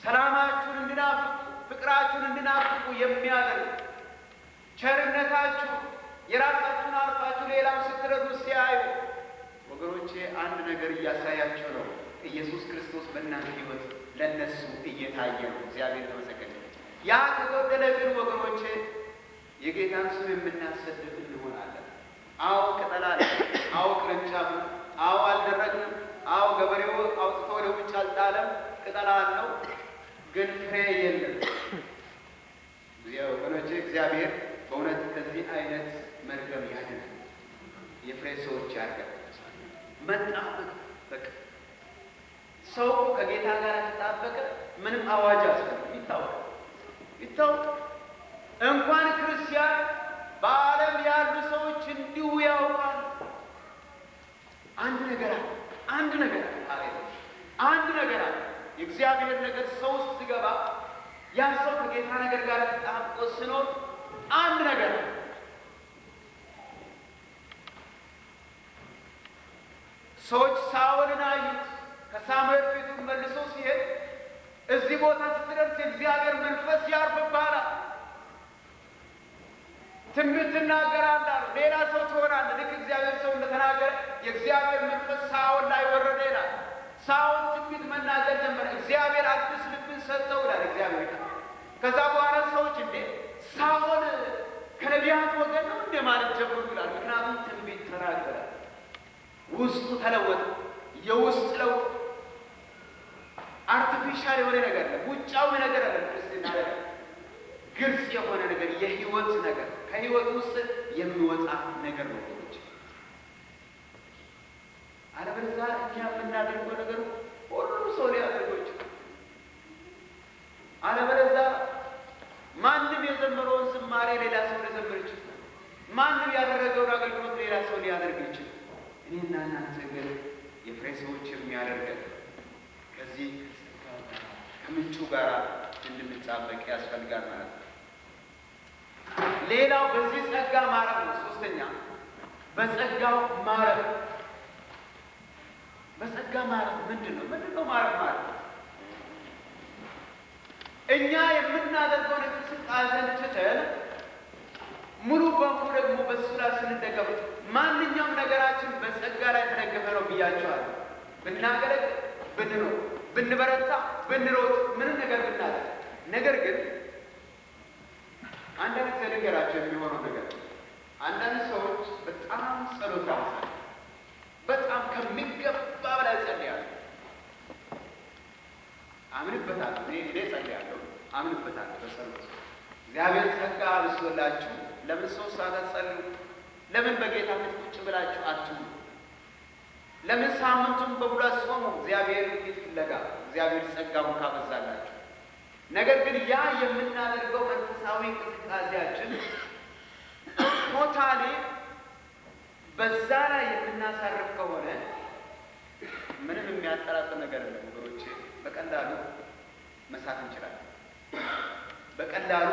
ሰላማችሁን እንድናፍቁ ፍቅራችሁን እንድናፍቁ የሚያደርግ ቸርነታችሁ የራሳችሁን አልፋችሁ ሌላም ስትረዱ ሲያዩ ወገኖቼ አንድ ነገር እያሳያቸው ነው። ኢየሱስ ክርስቶስ በእናንተ ሕይወት ለነሱ እየታየ ነው። እግዚአብሔር ተመሰገነ። ያ ከጎደለ ግን ወገኖቼ የጌታን ስም የምናሰድብ እንሆናለን። አዎ ቅጠላል፣ አዎ ቅርንጫፍ፣ አዎ አልደረግንም፣ አዎ ገበሬው አውጥቶ ወደ ውጭ አልጣለም፣ ቅጠላ አለው ግን ፍሬ የለም። ወገኖቼ እግዚአብሔር በእውነት ከዚህ አይነት መርገም ያድነን፣ የፍሬ ሰዎች ያድርገን። መጣበቅ በቃ ሰው ከጌታ ጋር ተጣበቀ ምንም አዋጅ አስፈልግ ይታወቅ እንኳን ክርስቲያን በዓለም ያሉ ሰዎች እንዲሁ ያውቃል። አንድ ነገር አለ። የእግዚአብሔር ነገር ሰው ውስጥ ሲገባ ያ ሰው ከጌታ ነገር ጋር ተጣብቆ ሲኖር አንድ ነገር አለ። ሰዎች ሳኦልን አዩት። ከሳሙኤል ፊቱን መልሶ ሲሄድ እዚህ ቦታ ስትደርስ የእግዚአብሔር መንፈስ ያርፍብሃል፣ ትንቢት ትናገራለህ፣ ሌላ ሰው ትሆናለህ። ልክ እግዚአብሔር ሰው እንደተናገረ የእግዚአብሔር መንፈስ ሳኦል ላይ ወረደ ይላል። ሳኦል ትንቢት መናገር ጀመረ። እግዚአብሔር አዲስ ልብን ሰጠው ይላል እግዚአብሔር። ከዛ በኋላ ሰዎች እንዴ ሳኦል ከነቢያት ወገን ነው እንደ ማለት ጀምሩ ይላል። ምክንያቱም ትንቢት ተናገረ። ውስጡ ተለወጠ። የውስጥ ለውጥ አርቲፊሻል የሆነ ነገር ነው። ውጫዊ ነገር አለ። ክርስትና ነገር ግልጽ የሆነ ነገር፣ የህይወት ነገር፣ ከህይወት ውስጥ የሚወጣ ነገር ነው። አለበለዚያ እኛ የምናደርገው ነገር ሁሉም ሰው ሊያደርገው ይችላል። አለበለዚያ ማንም የዘመረውን ዝማሬ ሌላ ሰው ሊዘምር ይችላል። ማንም ያደረገውን አገልግሎት ሌላ ሰው ሊያደርግ ይችላል። እኔና እናንተ ግን የፍሬ ሰዎች የሚያደርገን ከዚህ ከምንጩ ጋር እንድንጣበቅ ያስፈልጋል ማለት ነው። ሌላው በዚህ ጸጋ ማረፍ ነው። ሶስተኛ በጸጋው ማረፍ። በጸጋ ማረፍ ምንድን ነው ማረፍ ማለት? እኛ የምናደርገውን እንቅስቃሴን ትተን ሙሉ በሙሉ ደግሞ በሱ ላይ ስንደገፍ ማንኛውም ነገራችን በጸጋ ላይ ተደገፈ ነው ብያቸዋለሁ። ብናገለግል፣ ብንኖር፣ ብንበረታ፣ ብንሮጥ፣ ምንም ነገር ብናደርግ፣ ነገር ግን አንዳንድ ጊዜ ነገራቸው የሚሆነው ነገር አንዳንድ ሰዎች በጣም ጸሎት ያመሳል። በጣም ከሚገባ በላይ ጸልያለሁ። አምንበታለሁ። እኔ ጸልያለሁ፣ አምንበታለሁ በጸሎት እግዚአብሔር ጸጋ አብዝቶላችሁ ለምን 3 ሰዓት ጸልዩ? ለምን በጌታ ፊት ቁጭ ብላችሁ አትሉ? ለምን ሳምንቱን በሙሉ ጾሙ? እግዚአብሔር ፊት ፍለጋ እግዚአብሔር ጸጋውን ካበዛላችሁ። ነገር ግን ያ የምናደርገው መንፈሳዊ እንቅስቃሴያችን ቶታሊ በዛ ላይ የምናሳርፍ ከሆነ ምንም የሚያጠራጥር ነገር የለም ወገኖቼ። በቀላሉ መሳት እንችላለን። በቀላሉ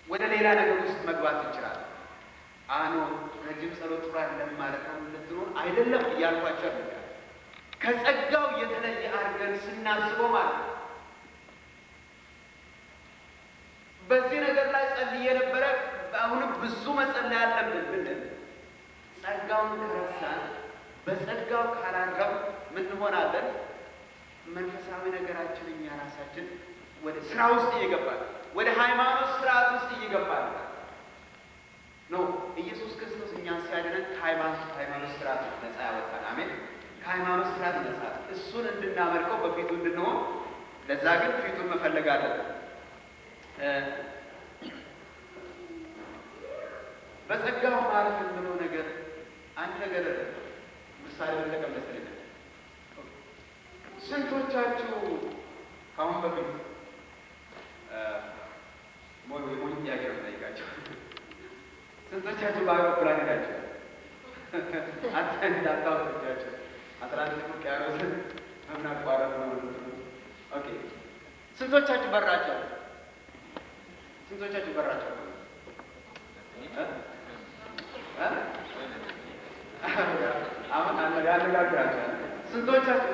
ወደ ሌላ ነገር ውስጥ መግባት እንችላለን። አኖ ረጅም ጸሎት ጥሩ አይደለም ማለት ነው ልትኖር አይደለም እያልኳቸው ነገር ከጸጋው የተለየ አድርገን ስናስበው ማለት ነው። በዚህ ነገር ላይ ጸልዬ ነበረ፣ አሁንም ብዙ መጸለይ አለብን ብንል ጸጋውን ከረሳን፣ በጸጋው ካላረም ምን እንሆናለን? መንፈሳዊ ነገራችን እኛ ራሳችን ወደ ስራ ውስጥ እየገባል፣ ወደ ሃይማኖት ስርዓት ውስጥ እየገባል ነው። ኢየሱስ ክርስቶስ እኛን ሲያድነን ከሃይማኖት ስርዓት ነፃ ያወጣል። አሜን። ከሃይማኖት ስርዓት ነፃ፣ እሱን እንድናመልከው በፊቱ እንድንሆን። ለዛ ግን ፊቱን መፈለግ አለብን። በጸጋው ማለፍ የምለው ነገር አንድ ነገር ምሳሌ መጠቀም መሰለኝ። ስንቶቻችሁ ከአሁን በፊት ሞኝ ጥያቄ ነው የምጠይቃቸው፣ ስንቶቻችሁ በአውሮፕላን ሄዳችሁ? አንተ እንዳታወቅቻቸው 11 ውቅያኖስን በምን አቋረጥ ነው? ኦኬ። ስንቶቻችሁ በራቸው? ስንቶቻችሁ በራቸው? አሁን ያነጋግራቸዋል። ስንቶቻችሁ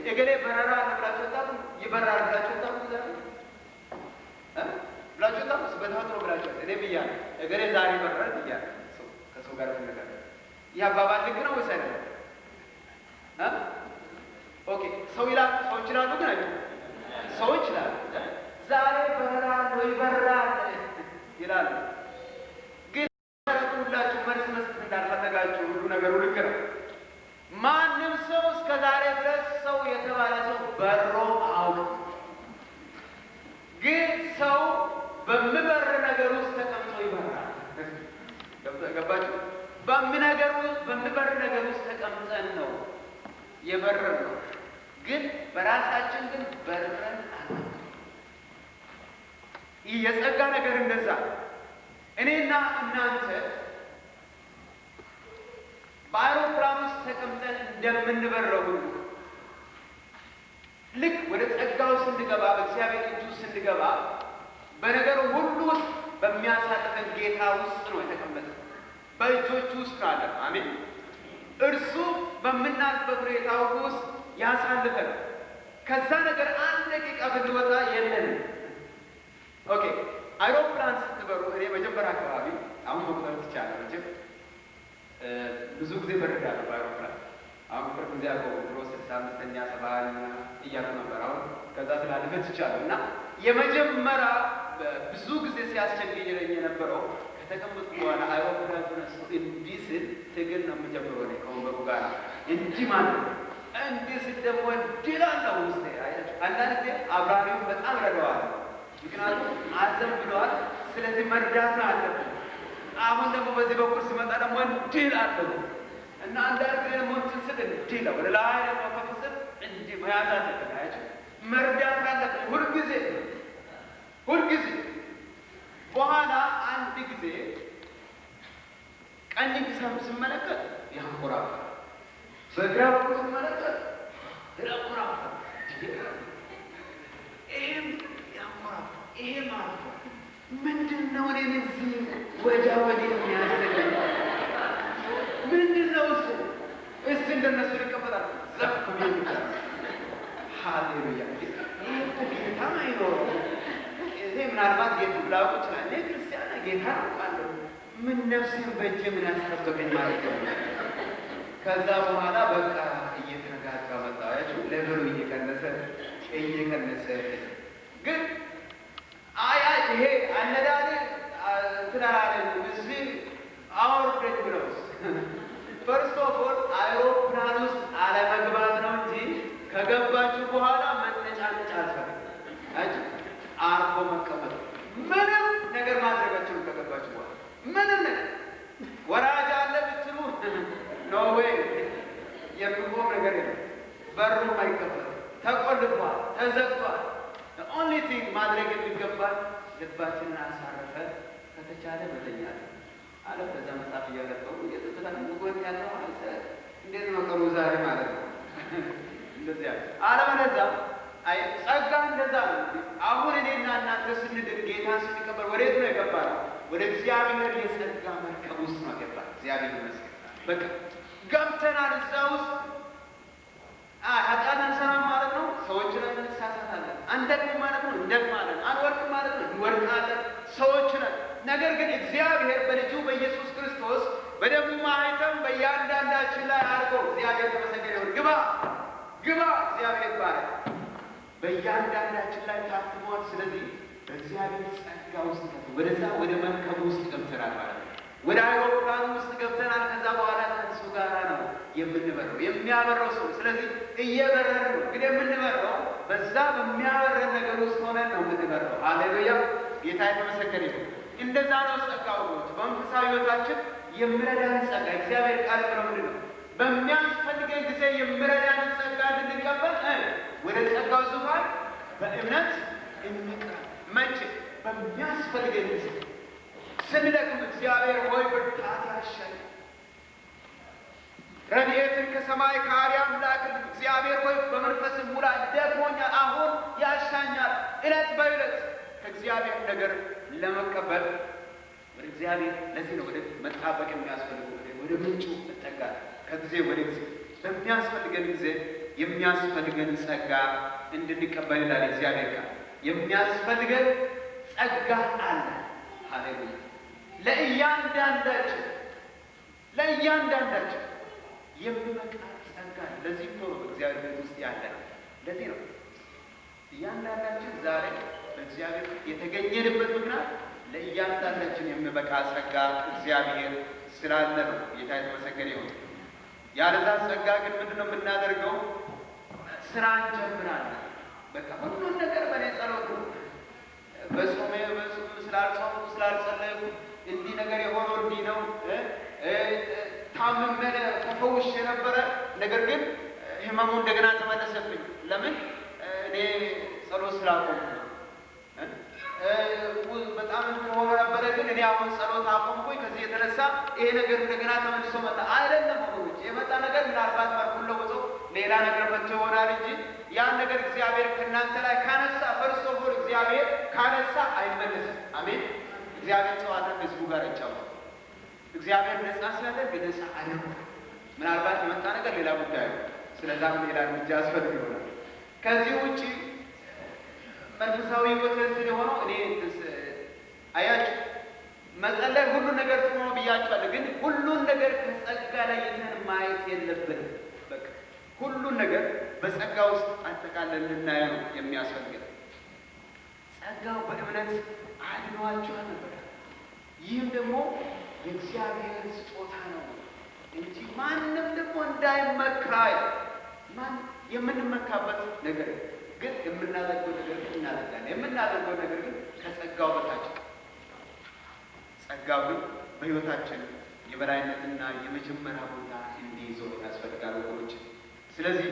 የገሌ በረራ ብላችሁ ወጣቱ ይበራል ብላችሁ ወጣቱ ብላችሁ ወጣቱ በተፈጥሮ ብላችሁ እኔ ብያለሁ የገሌ ዛሬ በረራል ብያለሁ። ከሰው ጋር ተነጋገር። ይህ አባባል ልክ ነው ወይስ አይደለም? ኦኬ። ሰው ይላል፣ ሰዎች ይላሉ፣ ግን አይደለም። ሰዎች ይላሉ ዛሬ በረራል ወይ ይበራል ይላሉ። ሁላችሁ መልስ መስጠት እንዳልፈለጋችሁ ሁሉ ነገሩ ልክ ነው። ማንም ሰው እስከ ዛሬ ድረስ ሰው የተባለ ሰው በሮ አውቅ። ግን ሰው በሚበር ነገር ውስጥ ተቀምጦ ይበራል። ገባችሁ? በሚበር ነገር ውስጥ ተቀምጠን ነው የበረን ነው። ግን በራሳችን ግን በረን አለ። ይህ የጸጋ ነገር እንደዛ እኔና እናንተ በአውሮፕላን ውስጥ ተቀምጠን እንደምንበረው ሁሉ ልክ ወደ ጸጋው ስንገባ፣ በእግዚአብሔር እጅ ውስጥ ስንገባ፣ በነገሩ ሁሉ ውስጥ በሚያሳልፈን ጌታ ውስጥ ነው የተቀመጠ። በእጆቹ ውስጥ ነው አለ። አሜን። እርሱ በምናልፍበት ሁኔታ ሁሉ ውስጥ ያሳልፈን። ከዛ ነገር አንድ ደቂቃ ብንወጣ የለንም። ኦኬ። አይሮፕላን ስትበሩ እኔ መጀመሪያ አካባቢ አሁን መቁጠር ትቻላለህ። ብዙ ጊዜ በርዳለሁ በአይሮፕላን። አሁን ቅርብ ጊዜ ድሮ 65ኛ 70ኛ እያልኩ ነበር። አሁን ከዛ ስላለፈ ትቻለሁ። እና የመጀመሪያ ብዙ ጊዜ ሲያስቸግረኝ የነበረው ከተቀመጥኩ በኋላ አይሮፕላን ተነስቶ እንዲህ ስል ትግል ነው የምጀምረው እኔ ከወንበሩ ጋር እንዲህ ማለት ነው። እንዲህ ስል ደግሞ እንዲህ እላለሁ ውስጤ። አንዳንድ ጊዜ አብራሪውን በጣም ረዳዋለሁ፣ ምክንያቱም አዘን ብለዋል። ስለዚህ መርዳት ነው አለብን። አሁን ደግሞ በዚህ በኩል ሲመጣ ደግሞ እንዲህ እላለሁ እና አንዳንድ ጊዜ ደግሞ እንትን ስል እንዲህ ነው፣ ወደ ላይ ደግሞ ከፍ ስል እንዲህ መያዝ አለብን። አያችሁ፣ መርዳት አለብን ሁልጊዜ። በኋላ አንድ ጊዜ ቀኝ ስመለከት ያንኮራፋል፣ በግራ በኩል ስመለከት ያንኮራፋል፣ ይሄም ያንኮራፋል፣ ይሄም አልፎ ምንድን ነው እኔን እዚህ ወዲያ ወዲህ የሚያስገኝ? ምንድን ነው እሱ? እስቲ እንደነሱ ይቀበላል ዘፍ ይላል። ሃሌሉያ! ይህ እኮ ጌታ አይኖረው። እኔ ምናልባት ጌታ ብላውቅ ይችላል። እኔ ክርስቲያና ጌታ አውቃለሁ። ምን ነፍሴን በእጄ ምን ያስጠበቀኝ ማለት ነው። ከዛ በኋላ በቃ እየተረጋጋ መጣ። ያችሁ ለብሩ እየቀነሰ ግን ይሄ አነዳድ ትላላለህ እዚህ አወርደኝ ብለውስ ፈርስት ኦፍ ኦል አይሮፕላን ውስጥ አለመግባት ነው እንጂ ከገባችሁ በኋላ መነጫነጫ አልፈልግም። አርፎ መቀመጥ፣ ምንም ነገር ማድረጋችሁን ከገባችሁ በኋላ ምንም ነገር ወራጅ አለ ብትሉ ኖ ዌይ የሚቆም ነገር የለም። በሩም አይከፈትም፣ ተቆልፏል፣ ተዘግቷል። ኦንሊ ቲንግ ማድረግ የሚገባል ልባችንን አሳረፈ፣ ከተቻለ መተኛት አለ። በዛ መጽሐፍ እያነበቡ የጥጥታን ጎን ያለው አለ። እንዴት ነው ቀሩ ዛሬ ማለት ነው። እንደዚያ አለበለዚያ ጸጋ እንደዛ ነው። አሁን እኔና እናንተ ስንድን ጌታን ስንቀበል ወዴት ነው የገባነው? ወደ እግዚአብሔር የጸጋ መርከብ ውስጥ ነው የገባነው። እግዚአብሔር ይመስገን። በቃ ገብተናል እዛ ውስጥ። ኃጢአት አንሰራም ማለት ነው። ሰዎች ላይ እንሳሳታለን። አንደግም ማለት ነው፣ እንደግማለን። አንወርቅም ማለት ነው፣ እንወርቃለን። ሰዎች ነን። ነገር ግን እግዚአብሔር በልጁ በኢየሱስ ክርስቶስ በደሙ ማኅተም በእያንዳንዳችን ላይ አድርጎ እግዚአብሔር ተመሰገነ ይሁን። ግባ እግዚአብሔር ይባረክ። በእያንዳንዳችን ላይ ታትሟል። ስለዚህ በእግዚአብሔር ጸጋ ውስጥ ወደዛ ወደ መርከብ ውስጥ ገብተናል ማለት ነው። ወደ አውሮፕላኑ ውስጥ ገብተናል። ከዛ በኋላ ከእሱ ጋር ነው የምንበረው፣ የሚያበረው ሰው። ስለዚህ እየበረርን ነው። ግን የምንበረው በዛ በሚያበረን ነገር ውስጥ ሆነን ነው የምንበረው። ሃሌሉያ! ጌታ የተመሰገነ ይሁን። እንደዛ ነው ጸጋው። በመንፈሳዊ ሕይወታችን የሚረዳን ጸጋ እግዚአብሔር ቃል ብለው ምንድን ነው? በሚያስፈልገን ጊዜ የሚረዳን ጸጋ እንድንቀበል ወደ ጸጋው ዙፋን በእምነት እንቅረብ። መቼ? በሚያስፈልገን ጊዜ ስንደክም እግዚአብሔር ሆይ ብርታት ያሻኝ፣ ረድኤትን ከሰማይ ከአርያም ላክልኝ። እግዚአብሔር ሆይ በመንፈስ ሙላኝ፣ ደክሞኛል፣ አሁን ያሻኛል። ዕለት በዕለት ከእግዚአብሔር ነገር ለመቀበል ወደ እግዚአብሔር ለዚህ ነው ወደ መጣበቅ የሚያስፈልገው። ወደ ምንጩ መጠጋት ከጊዜ ወደ ጊዜ በሚያስፈልገን ጊዜ የሚያስፈልገን ጸጋ እንድንቀበል ይላል እግዚአብሔር ቃል። የሚያስፈልገን ጸጋ አለ። ሃሌሉያ! ለእያንዳንዳችን የሚበቃ ጸጋ። ለዚህ እኮ ነው በእግዚአብሔር ቤት ውስጥ ያለ ነው። ለዚህ ነው እያንዳንዳችን ዛሬ በእግዚአብሔር የተገኘንበት ምክንያት ለእያንዳንዳችን የሚበቃ ጸጋ እግዚአብሔር ስላለ ነው። ጌታ የተመሰገነ ይሁን። ያለዛ ጸጋ ግን ምንድን ነው የምናደርገው? ስራ እንጀምራለን። በቃ ሁሉን ነገር በእኔ ጸሎት ነው፣ በጾሜ ስላልጾሙ ስላልጸለይኩ እንዲህ ነገር የሆነው እንዲህ ነው። ታምሜ ተፈውሼ ነበረ፣ ነገር ግን ህመሙ እንደገና ተመለሰብኝ። ለምን? እኔ ጸሎት ስላቆምኩ ነው። በጣም ሆኖ ነበረ፣ ግን እኔ አሁን ጸሎት አቆምኩኝ። ከዚህ የተነሳ ይሄ ነገር እንደገና ተመልሶ መጣ። አይደለም ወገኖች፣ የመጣ ነገር ምናልባት መልኩን ለውጦ ሌላ ነገር መጥቶ ይሆናል እንጂ ያን ነገር እግዚአብሔር ከእናንተ ላይ ካነሳ፣ ፈርስት ኦፍ ኦል እግዚአብሔር ካነሳ አይመለስም። አሜን። እግዚአብሔር ጨዋታ ከህዝቡ ጋር ይጫወታል። እግዚአብሔር ነጻ ሲያደርግ ነጻ አድርጎ፣ ምናልባት የመጣ ነገር ሌላ ጉዳይ ነው። ስለዛም ሌላ እርምጃ ያስፈልግ ይሆናል። ከዚህ ውጭ መንፈሳዊ ሕይወት የሆነው እኔ አያችሁ መጸለይ ሁሉን ነገር ጥሩ ነው ብያችኋለሁ። ግን ሁሉን ነገር ከጸጋ ላይ የተን ማየት የለብንም። በቃ ሁሉን ነገር በጸጋ ውስጥ አጠቃለን ልናየው የሚያስፈልገን። ጸጋው በእምነት አድኗችኋል ነበር። ይህም ደግሞ የእግዚአብሔር ስጦታ ነው እንጂ ማንም ደግሞ እንዳይመካ። ማን የምንመካበት ነገር ግን የምናደርገው ነገር ግን እናደርጋለን። የምናደርገው ነገር ግን ከጸጋው በታች። ጸጋው ግን በሕይወታችን የበላይነትና የመጀመሪያ ቦታ እንዲይዘው ያስፈልጋል ወገኖች። ስለዚህ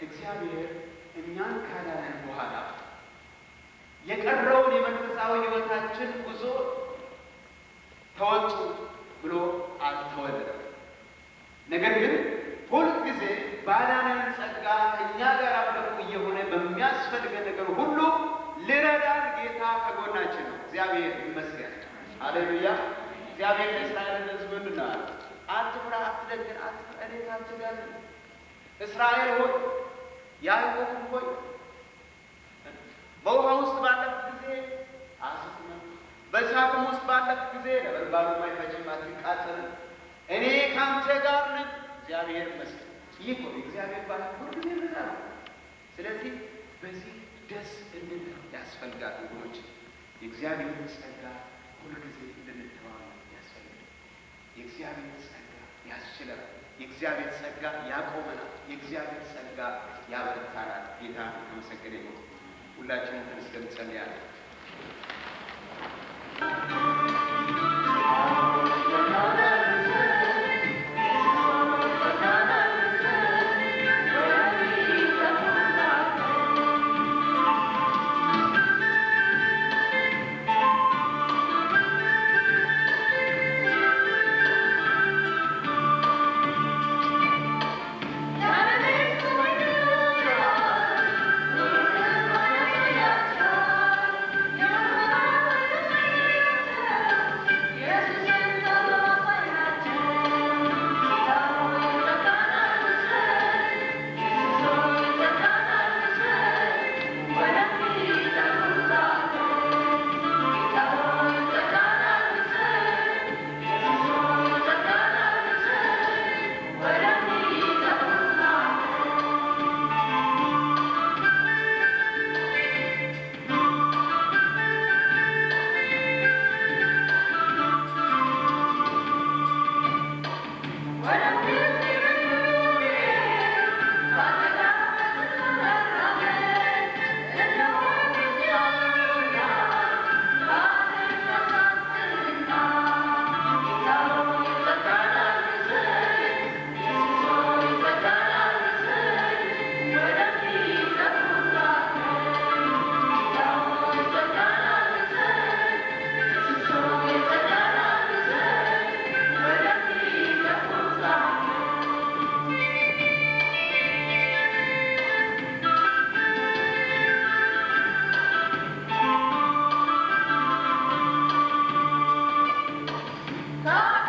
እግዚአብሔር እኛን ካዳነን በኋላ የቀረውን የመንፈሳዊ ሕይወታችን ጉዞ ተወጡ ብሎ አልተወለደም። ነገር ግን ሁልጊዜ ባዳነን ጸጋ ከእኛ ጋር አብረው እየሆነ በሚያስፈልገን ነገር ሁሉ ልረዳን ጌታ ከጎናችን ነው። እግዚአብሔር ይመስገን። ሃሌሉያ! እግዚአብሔር ለእስራኤል ሕዝብ ምንድን ነው ያለው? አትፍራ፣ አትደንግጥ፣ አትፍራ፣ እኔ ካንተ ጋር ነኝ። እስራኤል ሆይ፣ ያዕቆብ ሆይ፣ በውሃ ውስጥ ባለፍ ጊዜ አትፍራ፣ በእሳትም ውስጥ ባለፍ ጊዜ ነበልባሉ አይፈጅም፣ አትቃጠልም፣ እኔ ካንተ ጋር ነኝ። እግዚአብሔር ይመስገን። ይህ እኮ እግዚአብሔር ባለ ሁሉ ይመጣል። ስለዚህ በዚህ ደስ እንድን ያስፈልጋል ወገኖች። የእግዚአብሔር ጸጋ ሁልጊዜ እንድንተዋወቅ ያስፈልጋል። የእግዚአብሔር ጸጋ ያስችለናል። የእግዚአብሔር ጸጋ ያቆመናል። የእግዚአብሔር ጸጋ ያበረታናል። ጌታ የተመሰገነ ይሁን። ሁላችንም ተነስተን እንጸልያለን። God